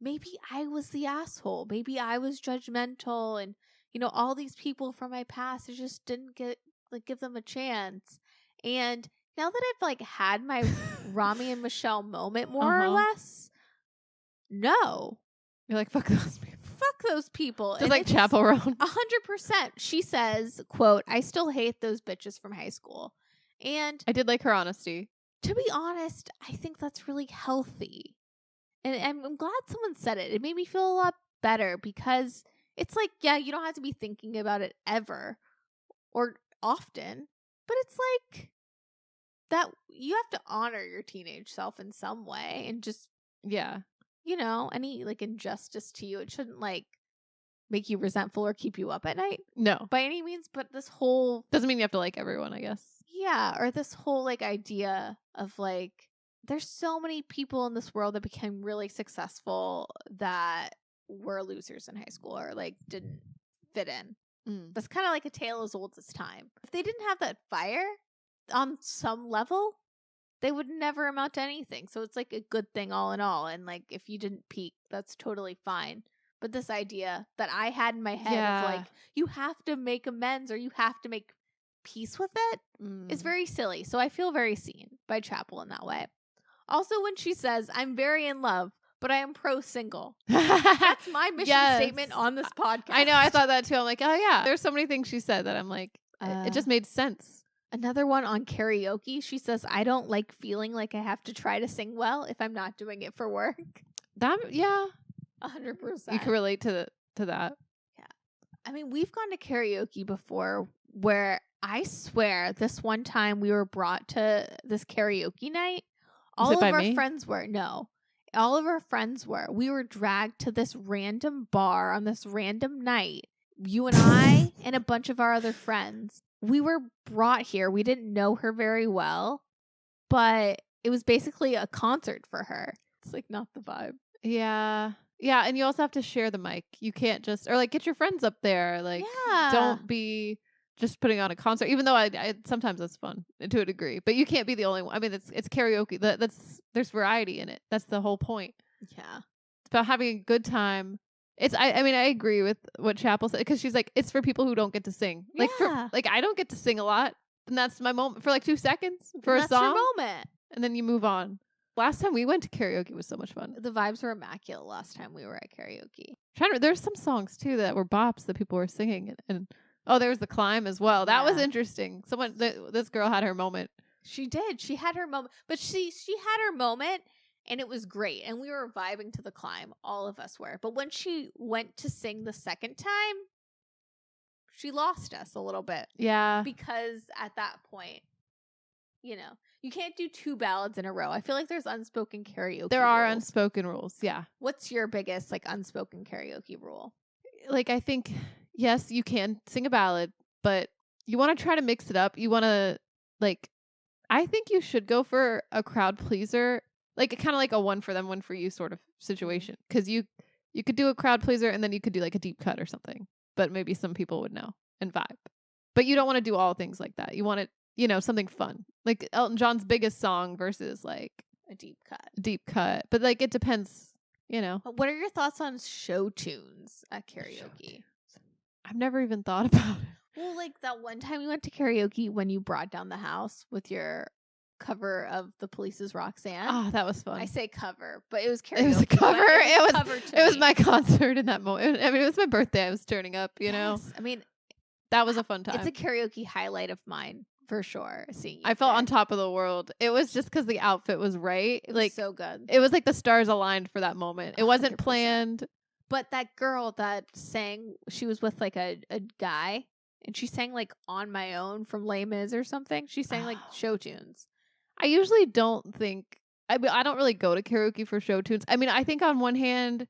maybe I was the asshole. Maybe I was judgmental, and, you know, all these people from my past, I just didn't give them a chance. And now that I've like had my Rami and Michelle moment, more or less, no. You're like, fuck those people. Fuck those people. Just like Chappell Roan. 100%. She says, quote, I still hate those bitches from high school. And I did like her honesty. To be honest, I think that's really healthy. And I'm glad someone said it. It made me feel a lot better because it's like, yeah, you don't have to be thinking about it ever or often, but it's like that you have to honor your teenage self in some way and just, you know, any like injustice to you, it shouldn't like make you resentful or keep you up at night. No. By any means, but this whole... Doesn't mean you have to like everyone, I guess. Yeah, or this whole like idea of like, there's so many people in this world that became really successful that were losers in high school or like didn't fit in. That's kind of like a tale as old as time. If they didn't have that fire on some level, they would never amount to anything. So it's like a good thing all in all. And like, if you didn't peak, that's totally fine. But this idea that I had in my head of like, you have to make amends or you have to make peace with it is very silly. So I feel very seen by Chappell in that way. Also, when she says, I'm very in love, but I am pro-single. That's my mission statement on this podcast. I know. I thought that too. I'm like, oh yeah. There's so many things she said that I'm like, it just made sense. Another one on karaoke. She says, I don't like feeling like I have to try to sing well if I'm not doing it for work. That, 100%. You can relate to that. Yeah. I mean, we've gone to karaoke before where I swear this one time we were brought to this karaoke night. All of our friends were. No. All of our friends were. We were dragged to this random bar on this random night. You and I and a bunch of our other friends. We were brought here. We didn't know her very well, but it was basically a concert for her. It's like not the vibe. Yeah. Yeah, and you also have to share the mic. You can't just, or like get your friends up there. Like, don't be just putting on a concert. Even though I sometimes that's fun to a degree, but you can't be the only one. I mean, it's karaoke. There's variety in it. That's the whole point. Yeah, it's about having a good time. I mean, I agree with what Chappell said because she's like, it's for people who don't get to sing. Like, I don't get to sing a lot, and that's my moment for like 2 seconds for a song. That's your moment, and then you move on. Last time we went to karaoke was so much fun. The vibes were immaculate last time we were at karaoke. There's some songs too that were bops that people were singing, and there was The Climb as well. That was interesting. This girl had her moment. She did. She had her moment, but she had her moment, and it was great. And we were vibing to The Climb. All of us were. But when she went to sing the second time, she lost us a little bit. Yeah, because at that point, you know, you can't do 2 ballads in a row. I feel like there's unspoken karaoke. There are unspoken rules. Yeah. What's your biggest like unspoken karaoke rule? Like, I think, yes, you can sing a ballad, but you want to try to mix it up. You want to like, I think you should go for a crowd pleaser, like kind of like a one for them, one for you sort of situation. Because you could do a crowd pleaser and then you could do like a deep cut or something, but maybe some people would know and vibe. But you don't want to do all things like that. You want it, something fun. Like Elton John's biggest song versus like a deep cut. But like it depends, What are your thoughts on show tunes at karaoke? I've never even thought about it. Well, like that one time we went to karaoke when you brought down the house with your cover of The Police's Roxanne. Oh, that was fun. I say cover, but it was karaoke. It was a cover. It was my concert in that moment. I mean, it was my birthday. I was turning up, Yes. I mean, that was a fun time. It's a karaoke highlight of mine. For sure. I felt on top of the world. It was just because the outfit was right. It was so good. It was like the stars aligned for that moment. It wasn't 100%. Planned. But that girl that sang, she was with like a guy, and she sang like On My Own from Les Mis or something. She sang like show tunes. I usually don't think, I don't really go to karaoke for show tunes. I mean, I think on one hand,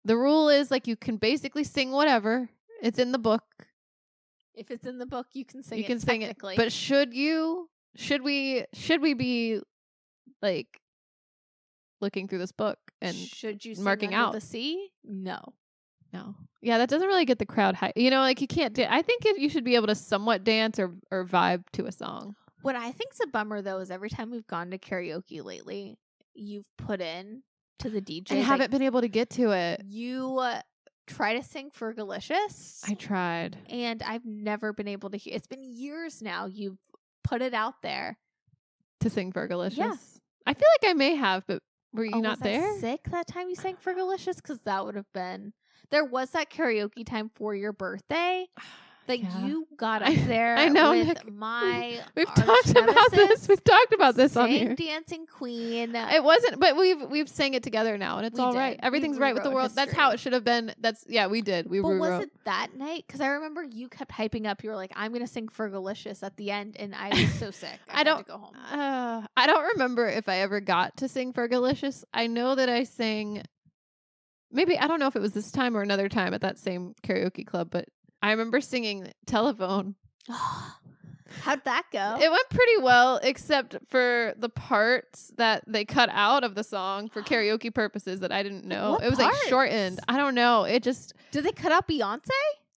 the rule is like you can basically sing whatever. It's in the book. If it's in the book, you can sing it. You can sing it. But should we be like looking through this book and should you sing marking Under out the Sea? No. Yeah, that doesn't really get the crowd high. Like you can't I think you should be able to somewhat dance or vibe to a song. What I think's a bummer though is every time we've gone to karaoke lately, you've put in to the DJ. I haven't been able to get to it. You try to sing Fergalicious. I tried. And I've never been able to hear. It's been years now. You've put it out there. To sing Fergalicious? Yeah. I feel like I may have, but were you not there? Was I sick that time you sang Fergalicious? Because that would have been... There was that karaoke time for your birthday, that Yeah. you got up there I know, with Nick. my We've arch talked about this. nemesis, We've talked about this on sang here. Dancing Queen. It wasn't, but we've sang it together now, and it's We all right. did. Everything's We right with the rewrote world. That's how history. it should have been. We did. We But rewrote. was it that night? Because I remember you kept hyping up. You were like, "I'm gonna sing Fergalicious at the end," and I was so sick. I had to go home. I don't remember if I ever got to sing Fergalicious. I know that I sang. Maybe I don't know if it was this time or another time at that same karaoke club, but I remember singing Telephone. How'd that go? It went pretty well, except for the parts that they cut out of the song for karaoke purposes that I didn't know. What It was like parts? shortened. I don't know. It just Did they cut out Beyonce?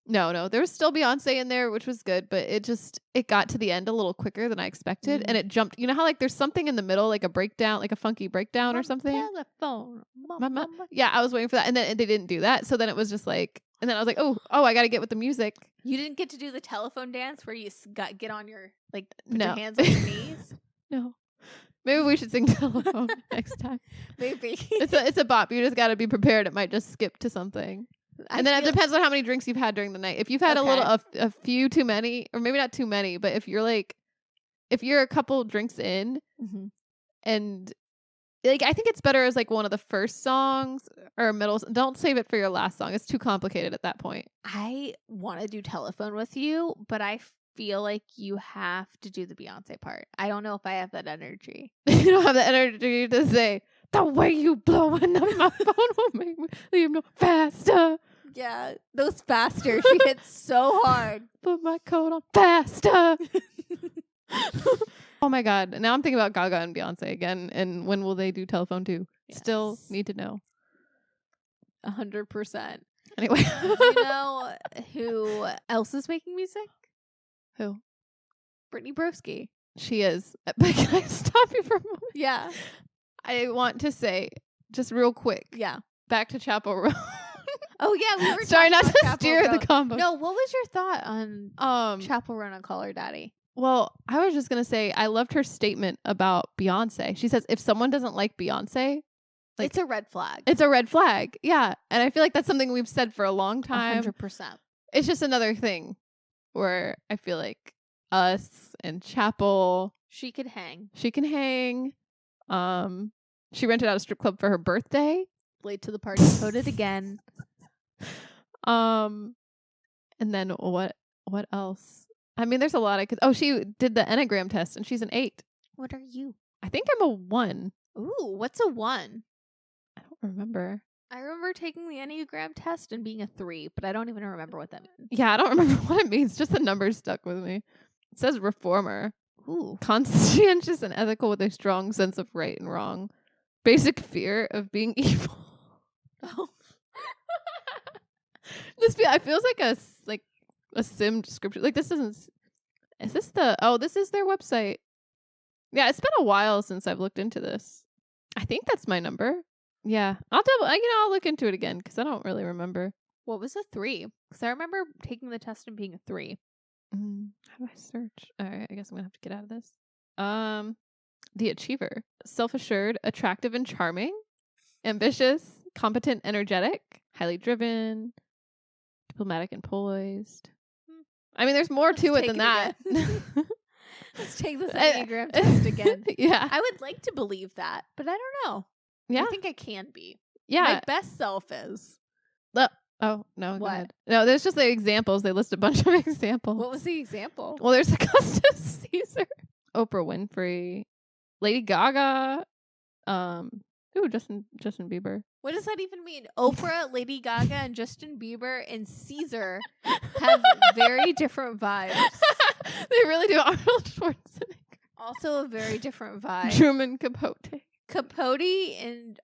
no. There was still Beyonce in there, which was good, but it got to the end a little quicker than I expected, and it jumped. You know how like there's something in the middle, like a breakdown, like a funky breakdown or something. Telephone. Mama. Yeah, I was waiting for that, and then they didn't do that. So then it was just like, and then I was like, oh, I got to get with the music. You didn't get to do the telephone dance where you get on your put No. your hands on your knees. No, maybe we should sing Telephone next time. Maybe It's a bop. You just got to be prepared. It might just skip to something. And then it depends on how many drinks you've had during the night. If you've had a few too many, or maybe not too many, but if you're a couple drinks in, and like I think it's better as like one of the first songs or middle. Don't save it for your last song. It's too complicated at that point. I want to do Telephone with you, but I feel like you have to do the Beyonce part. I don't know if I have that energy. You don't have the energy to say the way you blow and my phone will make me leave no faster. Yeah, those faster. She hits so hard. Put my coat on faster. Oh my God. Now I'm thinking about Gaga and Beyonce again. And when will they do Telephone 2? Yes. Still need to know. 100%. Anyway. You know who else is making music? Who? Brittany Broski. She is. But can I stop you for a moment? Yeah. I want to say, just real quick, Yeah. back to Chappell Roan. Oh, yeah. We were Sorry, talking not about to Chappell steer the Roan. combo. No, what was your thought on Chappell Roan on Call Her Daddy? Well, I was just going to say, I loved her statement about Beyonce. She says, if someone doesn't like Beyonce, like, It's a red flag. it's a red flag. Yeah. And I feel like that's something we've said for a long time. 100%. It's just another thing where I feel like us and Chappell, She could hang. she can hang. She rented out a strip club for her birthday. Late to the party. Coded again. And then what else? I mean, there's a lot I could. Oh, she did the Enneagram test and she's an 8. What are you? I think I'm a 1. Ooh, what's a 1? I don't remember. I remember taking the Enneagram test and being a 3, but I don't even remember what that means. Yeah, I don't remember what it means. Just the numbers stuck with me. It says reformer. Ooh. Conscientious and ethical with a strong sense of right and wrong. Basic fear of being evil. Oh. I feels like a sim description. Like this isn't. Is this the? Oh, this is their website. Yeah, it's been a while since I've looked into this. I think that's my number. Yeah, I'll look into it again because I don't really remember. What was a 3? Because I remember taking the test and being a 3. How do I search? All right, I guess I'm gonna have to get out of this. The achiever, self-assured, attractive and charming, ambitious, competent, energetic, highly driven, diplomatic and poised. I mean, there's more to it than that. Let's take this Enneagram test again. Yeah. I would like to believe that, but I don't know. Yeah. I think I can be. Yeah. My best self is. Oh, no. Go What? ahead. No, there's just the examples. They list a bunch of examples. What was the example? Well, there's Augustus Caesar, Oprah Winfrey, Lady Gaga, Justin Bieber. What does that even mean? Oprah, Lady Gaga, and Justin Bieber and Caesar have very different vibes. They really do. Arnold Schwarzenegger. Also a very different vibe. Truman Capote. Capote and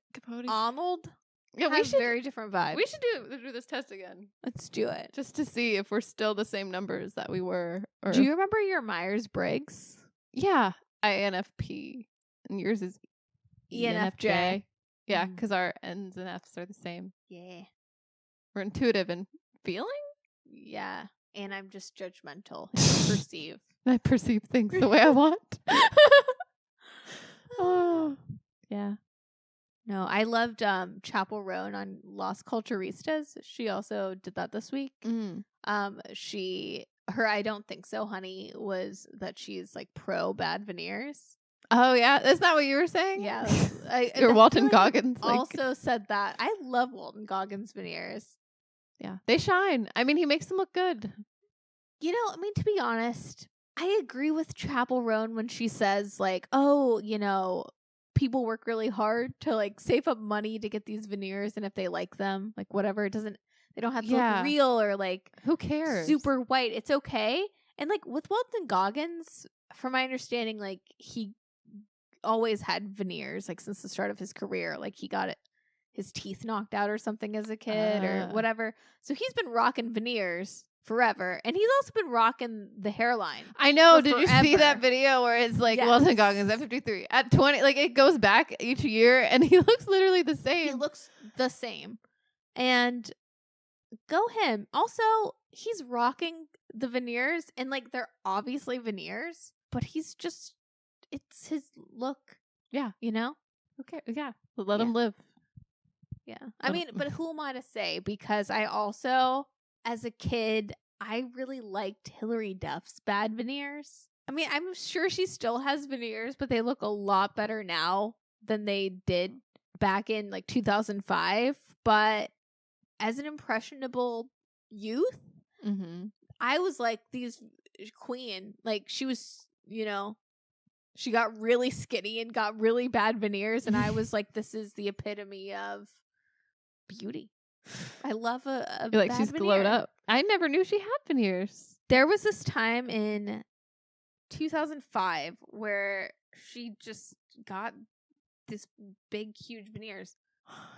Arnold Yeah, have very different vibes. We should do this test again. Let's do it. Just to see if we're still the same numbers that we were. Or Do you remember your Myers-Briggs? Yeah. INFP. And yours is ENFJ. Yeah, because our N's and F's are the same. Yeah. We're intuitive and feeling? Yeah. And I'm just judgmental. Perceive. I perceive things the way I want. Oh, yeah. No, I loved Chappell Roan on Las Culturistas. She also did that this week. She her I don't think so, honey, was that she's like pro bad veneers. Oh yeah, that's not what you were saying. Yeah, Or Walton Goggins also said that. I love Walton Goggins veneers. Yeah, they shine. I mean, he makes them look good. You know, I mean, to be honest, I agree with Chappell Roan when she says like, oh, you know, people work really hard to like save up money to get these veneers, and if they like them, like whatever, they don't have to look real or like who cares, super white. It's okay. And like with Walton Goggins, from my understanding, like he always had veneers like since the start of his career. Like he got his teeth knocked out or something as a kid or whatever. So he's been rocking veneers forever, and he's also been rocking the hairline. I know. Did you see that video where it's like Walton Goggins at 53, at 20? Like it goes back each year, and he looks literally the same. He looks the same, and go him. Also, he's rocking the veneers, and like they're obviously veneers, but he's just. It's his look. Yeah. You know? Okay. Yeah. Let him live. Yeah. I mean, but who am I to say? Because I also, as a kid, I really liked Hilary Duff's bad veneers. I mean, I'm sure she still has veneers, but they look a lot better now than they did back in like 2005. But as an impressionable youth, I was like, these queen, like she was, you know, she got really skinny and got really bad veneers. And I was like, this is the epitome of beauty. I love a You're like, bad she's veneer. glowed up. I never knew she had veneers. There was this time in 2005 where she just got this big, huge veneers.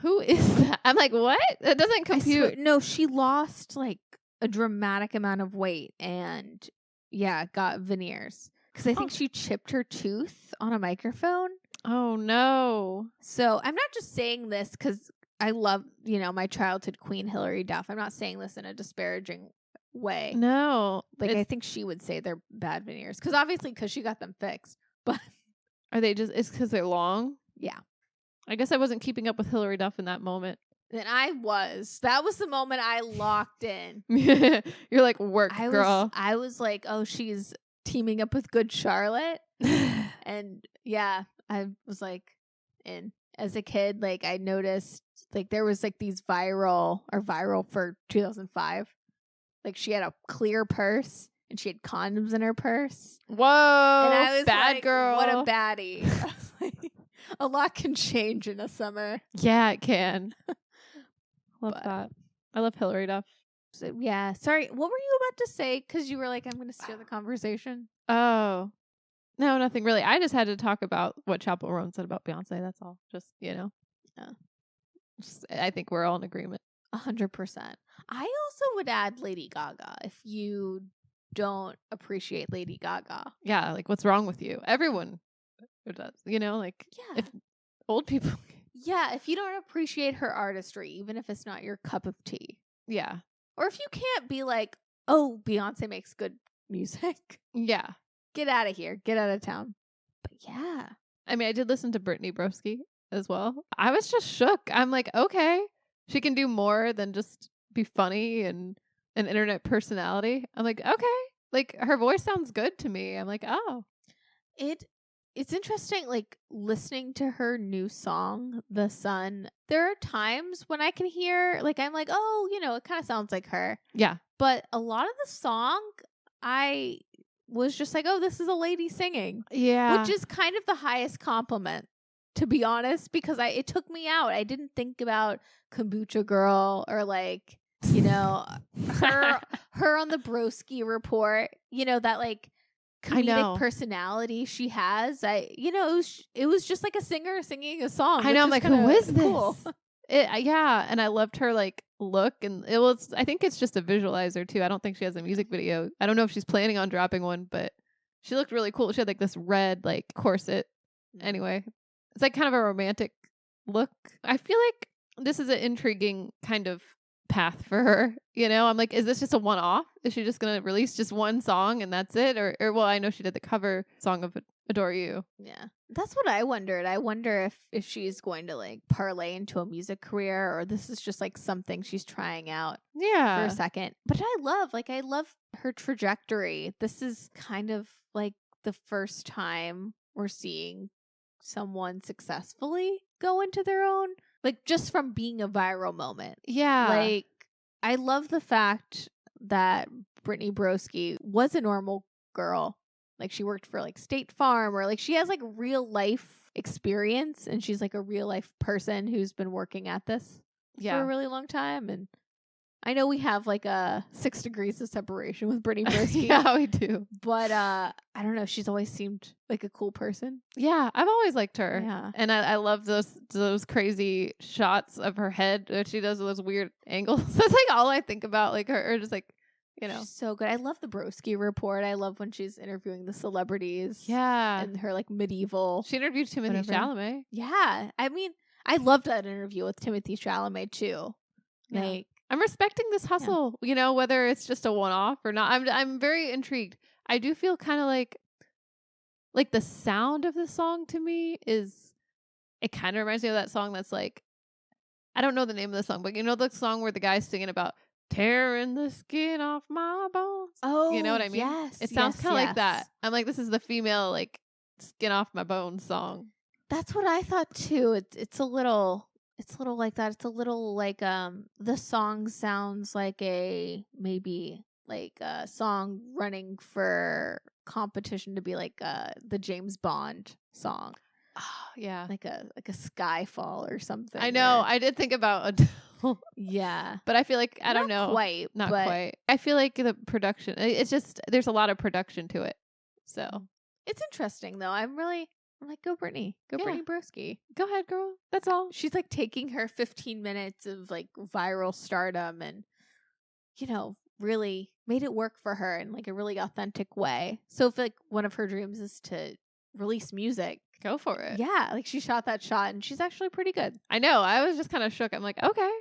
Who is that? I'm like, what? That doesn't compute. No, she lost like a dramatic amount of weight and got veneers. Because I think she chipped her tooth on a microphone. Oh, no. So I'm not just saying this because I love, you know, my childhood queen, Hilary Duff. I'm not saying this in a disparaging way. No. Like, I think she would say they're bad veneers. Because obviously, because she got them fixed. But are they just, it's because they're long? Yeah. I guess I wasn't keeping up with Hilary Duff in that moment. And I was. That was the moment I locked in. You're like, work, girl. I was like, oh, she's teaming up with Good Charlotte. And yeah, I was like in. As a kid, like I noticed like there was like these viral for 2005. Like she had a clear purse and she had condoms in her purse. Whoa. And I was bad like, girl. What a baddie. I was like, a lot can change in a summer. Yeah, it can. Love that. I love Hilary Duff. So, yeah. Sorry, what were you about to say? Because you were like, I'm going to steer the conversation. Oh. No, nothing really. I just had to talk about what Chappell Roan said about Beyonce. That's all. Just, you know. Yeah. I think we're all in agreement. 100%. I also would add Lady Gaga if you don't appreciate Lady Gaga. Yeah, like what's wrong with you? Everyone does, you know, like if old people. Yeah, if you don't appreciate her artistry, even if it's not your cup of tea. Yeah. Or if you can't be like, oh, Beyonce makes good music. Yeah. Get out of here. Get out of town. But yeah. I mean, I did listen to Brittany Broski as well. I was just shook. I'm like, okay, she can do more than just be funny and an internet personality. I'm like, okay. Like, her voice sounds good to me. I'm like, oh. It's interesting, like, listening to her new song, The Sun. There are times when I can hear, like, I'm like, oh, you know, it kind of sounds like her. Yeah. But a lot of the song, I was just like, oh, this is a lady singing. Yeah. Which is kind of the highest compliment, to be honest, because it took me out. I didn't think about Kombucha Girl or, like, you know, her on the Broski Report, you know, that, like, comedic personality she has. It was just like a singer singing a song. I know. I'm like, who is this? Cool. Yeah, and I loved her like look, and I think it's just a visualizer too. I don't think she has a music video. I don't know if she's planning on dropping one, but she looked really cool. She had like this red like corset. Anyway, it's like kind of a romantic look. I feel like this is an intriguing kind of path for her. You know, I'm like, is this just a one-off? Is she just gonna release just one song and that's it? Or well, I know she did the cover song of Adore You. Yeah. That's what I wondered. I wonder if she's going to like parlay into a music career, or this is just like something she's trying out for a second. But I love her trajectory. This is kind of like the first time we're seeing someone successfully go into their own, like just from being a viral moment. Yeah. Like, I love the fact that Brittany Broski was a normal girl. Like, she worked for like State Farm, or like she has like real life experience, and she's like a real life person who's been working at this for a really long time. And I know we have like a 6 degrees of separation with Brittany Broski. Yeah, we do. But I don't know. She's always seemed like a cool person. Yeah, I've always liked her. Yeah. And I love those crazy shots of her head that she does with those weird angles. That's like all I think about, like her, or just like, you know. She's so good. I love the Broski report. I love when she's interviewing the celebrities. Yeah. And her like medieval. She interviewed Timothy Chalamet. Yeah. I mean, I loved that interview with Timothy Chalamet too. Yeah. Like, I'm respecting this hustle, you know, whether it's just a one-off or not. I'm very intrigued. I do feel kind of like the sound of the song to me it kind of reminds me of that song that's like, I don't know the name of the song, but you know the song where the guy's singing about tearing the skin off my bones? oh, you know what I mean? Yes. It sounds kind of like that. I'm like, this is the female like skin off my bones song. That's what I thought too. It's a little like that. It's a little like the song sounds like maybe like a song running for competition to be like the James Bond song. Oh, yeah. Like a Skyfall or something. I know. I did think about Adele. Yeah. But I feel like I don't know. Not quite. I feel like the production, it's just there's a lot of production to it. So it's interesting though. I'm like, go Brittany. Go Brittany Broski. Go ahead, girl. That's all. She's like taking her 15 minutes of like viral stardom and, you know, really made it work for her in like a really authentic way. So if like one of her dreams is to release music, go for it. Yeah. Like she shot that shot and she's actually pretty good. I know. I was just kind of shook. I'm like, okay.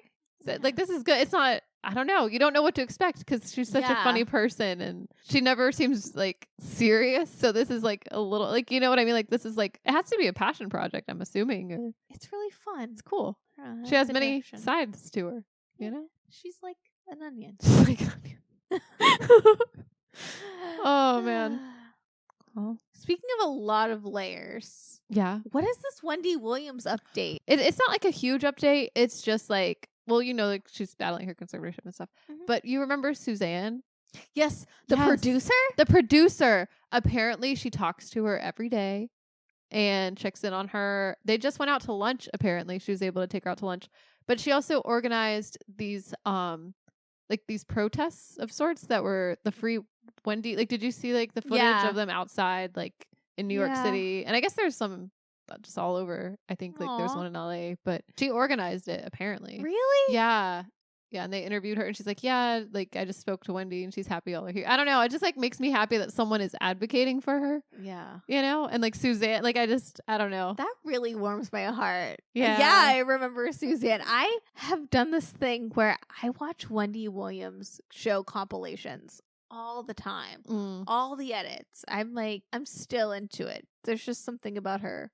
Like this is good. It's not, I don't know. You don't know what to expect because she's such a funny person and she never seems like serious. So this is like a little like, you know what I mean? Like this is like, it has to be a passion project, I'm assuming. It's really fun. It's cool. I she has many sides to her, you know? She's like an onion. She's like an onion. Oh, man. Well, speaking of a lot of layers. Yeah. What is this Wendy Williams update? It's not like a huge update. It's just like, well, you know, like she's battling her conservatorship and stuff. Mm-hmm. But you remember Suzanne? Yes. The producer? The producer. Apparently she talks to her every day and checks in on her. They just went out to lunch, apparently. She was able to take her out to lunch. But she also organized these like these protests of sorts that were the free Wendy. Like, did you see like the footage of them outside, like in New York City? And I guess there's some just all over. I think like there's one in LA, but she organized it apparently. Really? Yeah. Yeah. And they interviewed her and she's like, yeah, like I just spoke to Wendy and she's happy all here. I don't know. It just like makes me happy that someone is advocating for her. Yeah. You know? And like Suzanne, like I don't know. That really warms my heart. Yeah. Yeah. I remember Suzanne. I have done this thing where I watch Wendy Williams show compilations all the time. All the edits. I'm still into it. There's just something about her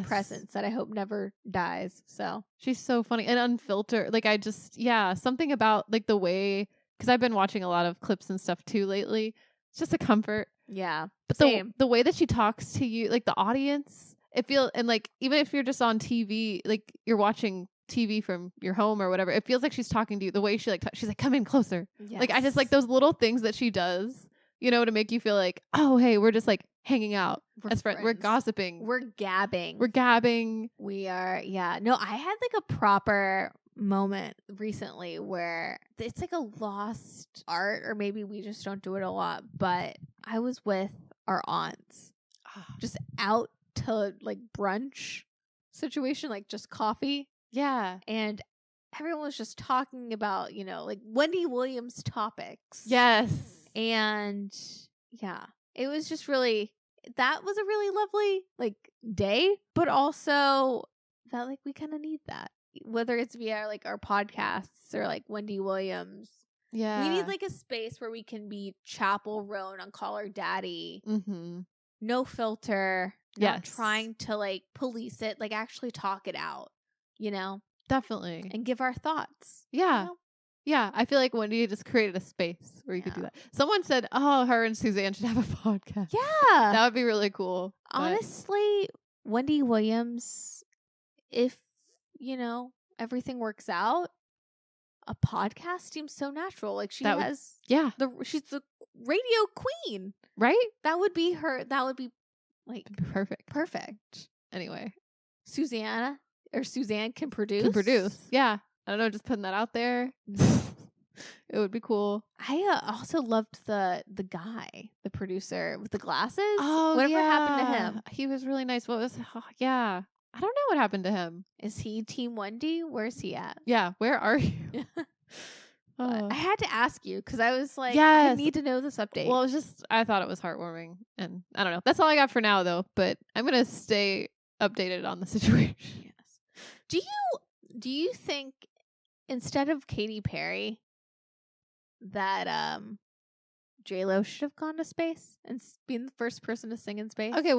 presence that I hope never dies. So she's so funny and unfiltered. Like I just, something about like the way, because I've been watching a lot of clips and stuff too lately. It's just a comfort. Yeah. But the way that she talks to you, like the audience, it feels, and like even if you're just on TV, like you're watching TV from your home or whatever, it feels like she's talking to you. The way she like, she's like, come in closer. Yes. Like I just like those little things that she does, you know, to make you feel like, oh, hey, we're just like hanging out as friends. We're gossiping. We're gabbing. We are. Yeah. No, I had like a proper moment recently where it's like a lost art, or maybe we just don't do it a lot, but I was with our aunts just out to like brunch situation, like just coffee. Yeah. And everyone was just talking about, you know, like Wendy Williams topics. Yes. And yeah, it was just really, that was a really lovely like day, but also that like we kind of need that, whether it's via like our podcasts or like Wendy Williams. Yeah. We need like a space where we can be Chappell Roan on Call Her Daddy. Mm-hmm. No filter. Not trying to like police it, like actually talk it out, you know? Definitely. And give our thoughts. Yeah. You know? Yeah, I feel like Wendy just created a space where you could do that. Someone said, "Oh, her and Suzanne should have a podcast." Yeah. That would be really cool. Honestly, Wendy Williams, if, everything works out, a podcast seems so natural. Like she's the radio queen. Right? That would be her. That would be like perfect. Anyway, Suzanne can produce. Yeah. I don't know, just putting that out there. It would be cool. I also loved the guy, the producer with the glasses. Oh, whatever happened to him? He was really nice. I don't know what happened to him. Is he Team Wendy? Where's he at? Yeah, where are you? I had to ask you because I was like, yes. I need to know this update. Well, I thought it was heartwarming, and I don't know. That's all I got for now, though. But I'm gonna stay updated on the situation. Yes. Do you think instead of Katy Perry that J-Lo should have gone to space and been the first person to sing in space? Okay,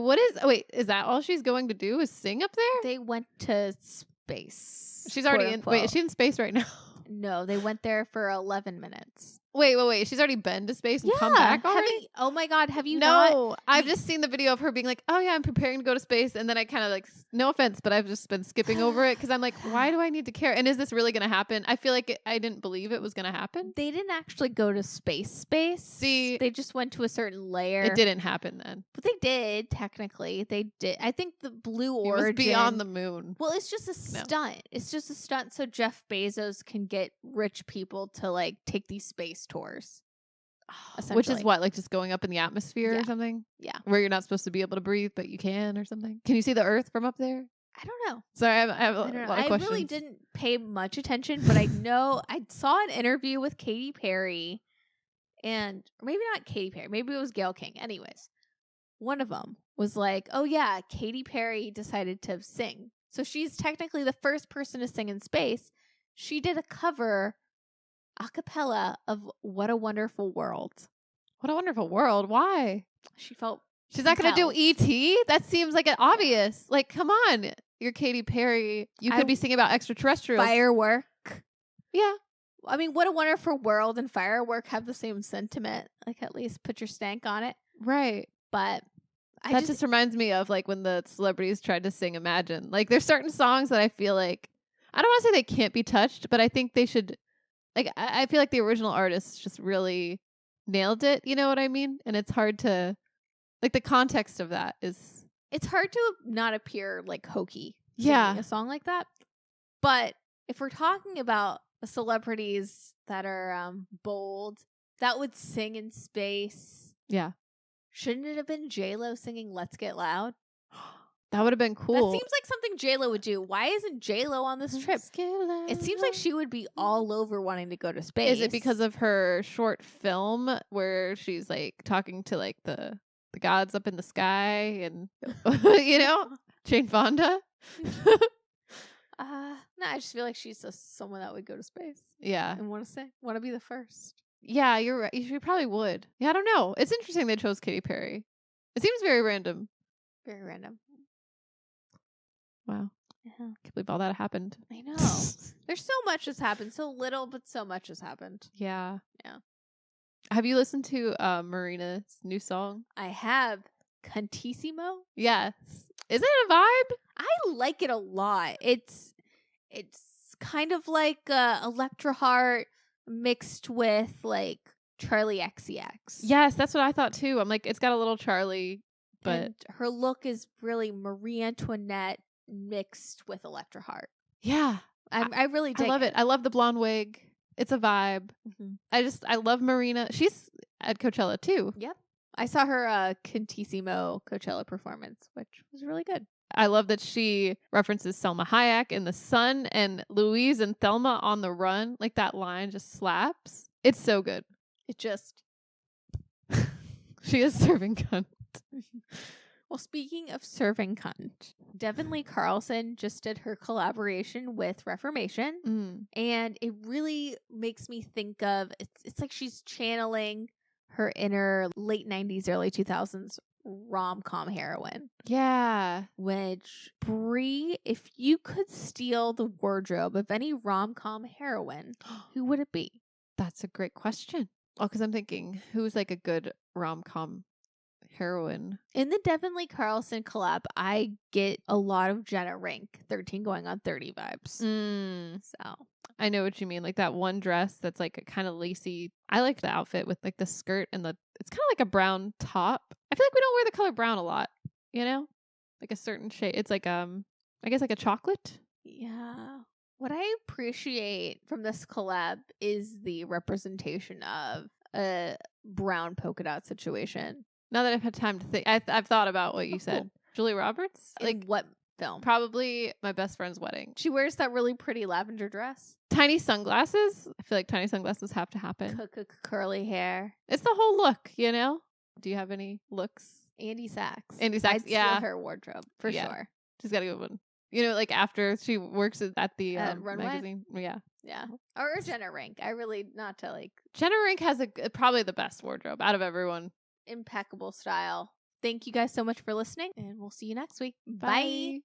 is that all she's going to do is sing up there? They went to space. She's already in. Wait, is she in space right now? No, they went there for 11 minutes. Wait. She's already been to space and come back already? Oh my God, have you not? No, I've just seen the video of her being like, oh yeah, I'm preparing to go to space. And then I kind of like, no offense, but I've just been skipping over it because I'm like, why do I need to care? And is this really going to happen? I feel like I didn't believe it was going to happen. They didn't actually go to space. See, they just went to a certain layer. It didn't happen then. But they did, technically. They did. I think the Blue Origin. It was beyond the moon. Well, it's just a stunt. No. It's just a stunt so Jeff Bezos can get rich people to like take these space tours. Which is what, like just going up in the atmosphere or something? Yeah. Where you're not supposed to be able to breathe, but you can or something. Can you see the Earth from up there? I don't know. Sorry, I have a lot of questions. I really didn't pay much attention, but I know I saw an interview with Katy Perry and maybe not Katy Perry. Maybe it was Gayle King. Anyways, one of them was like, oh yeah, Katy Perry decided to sing. So she's technically the first person to sing in space. She did a cover a cappella of What a Wonderful World. What a Wonderful World? Why? She felt she's not going to do E.T.? That seems like an obvious. Like, come on. You're Katy Perry. You could be singing about extraterrestrials. Firework. Yeah. I mean, What a Wonderful World and Firework have the same sentiment. Like, at least put your stank on it. Right. But that just reminds me of like when the celebrities tried to sing Imagine. Like, there's certain songs that I feel like, I don't want to say they can't be touched, but I think they should. Like, I feel like the original artists just really nailed it. You know what I mean? And it's hard to, like, the context of that is. It's hard to not appear, like, hokey. Yeah. A song like that. But if we're talking about celebrities that are bold, that would sing in space. Yeah. Shouldn't it have been J-Lo singing Let's Get Loud? That would have been cool. That seems like something J-Lo would do. Why isn't J-Lo on this trip? It seems like she would be all over wanting to go to space. Is it because of her short film where she's like talking to like the gods up in the sky and Jane Fonda? No, I just feel like she's someone that would go to space. Yeah. And want to be the first. Yeah, you're right. She probably would. Yeah, I don't know. It's interesting they chose Katy Perry. It seems very random. Very random. Wow. Yeah. Can't believe all that happened. I know. There's so much has happened. So little, but so much has happened. Yeah. Yeah. Have you listened to Marina's new song? I have. Cantissimo? Yes. Is it a vibe? I like it a lot. It's kind of like Electra Heart mixed with like Charlie XCX. Yes, that's what I thought too. I'm like, it's got a little Charlie, but and her look is really Marie Antoinette mixed with Electra Heart. Yeah. I really dig I love it. I love the blonde wig. It's a vibe. Mm-hmm. I love Marina. She's at Coachella too. Yep. I saw her Cantissimo Coachella performance, which was really good. I love that she references Selma Hayek in The Sun and Louise and Thelma on the Run. Like that line just slaps. It's so good. It just. She is serving cunt. Well, speaking of serving cunt, Devon Lee Carlson just did her collaboration with Reformation. And it really makes me think of, it's like she's channeling her inner late 90s, early 2000s rom-com heroine. Yeah. Which, Bri, if you could steal the wardrobe of any rom-com heroine, who would it be? That's a great question. Oh, because I'm thinking, who's like a good rom-com heroine? In the Devon Lee Carlson collab, I get a lot of Jenna Rink, 13 going on 30 vibes. So I know what you mean. Like that one dress that's like a kind of lacy. I like the outfit with like the skirt and it's kind of like a brown top. I feel like we don't wear the color brown a lot, you know? Like a certain shade. It's like, I guess like a chocolate. Yeah. What I appreciate from this collab is the representation of a brown polka dot situation. Now that I've had time to think, I've thought about what you said. Cool. Julia Roberts? Like what film? Probably My Best Friend's Wedding. She wears that really pretty lavender dress. Tiny sunglasses. I feel like tiny sunglasses have to happen. Curly hair. It's the whole look, you know? Do you have any looks? Andy Sachs. Andy Sachs, I'd steal her wardrobe for sure. She's got a good one. You know, like after she works at the Runway? magazine. Yeah. Or Jenna Rink. I really, not to like. Jenna Rink has probably the best wardrobe out of everyone. Impeccable style. Thank you guys so much for listening, and we'll see you next week. Bye.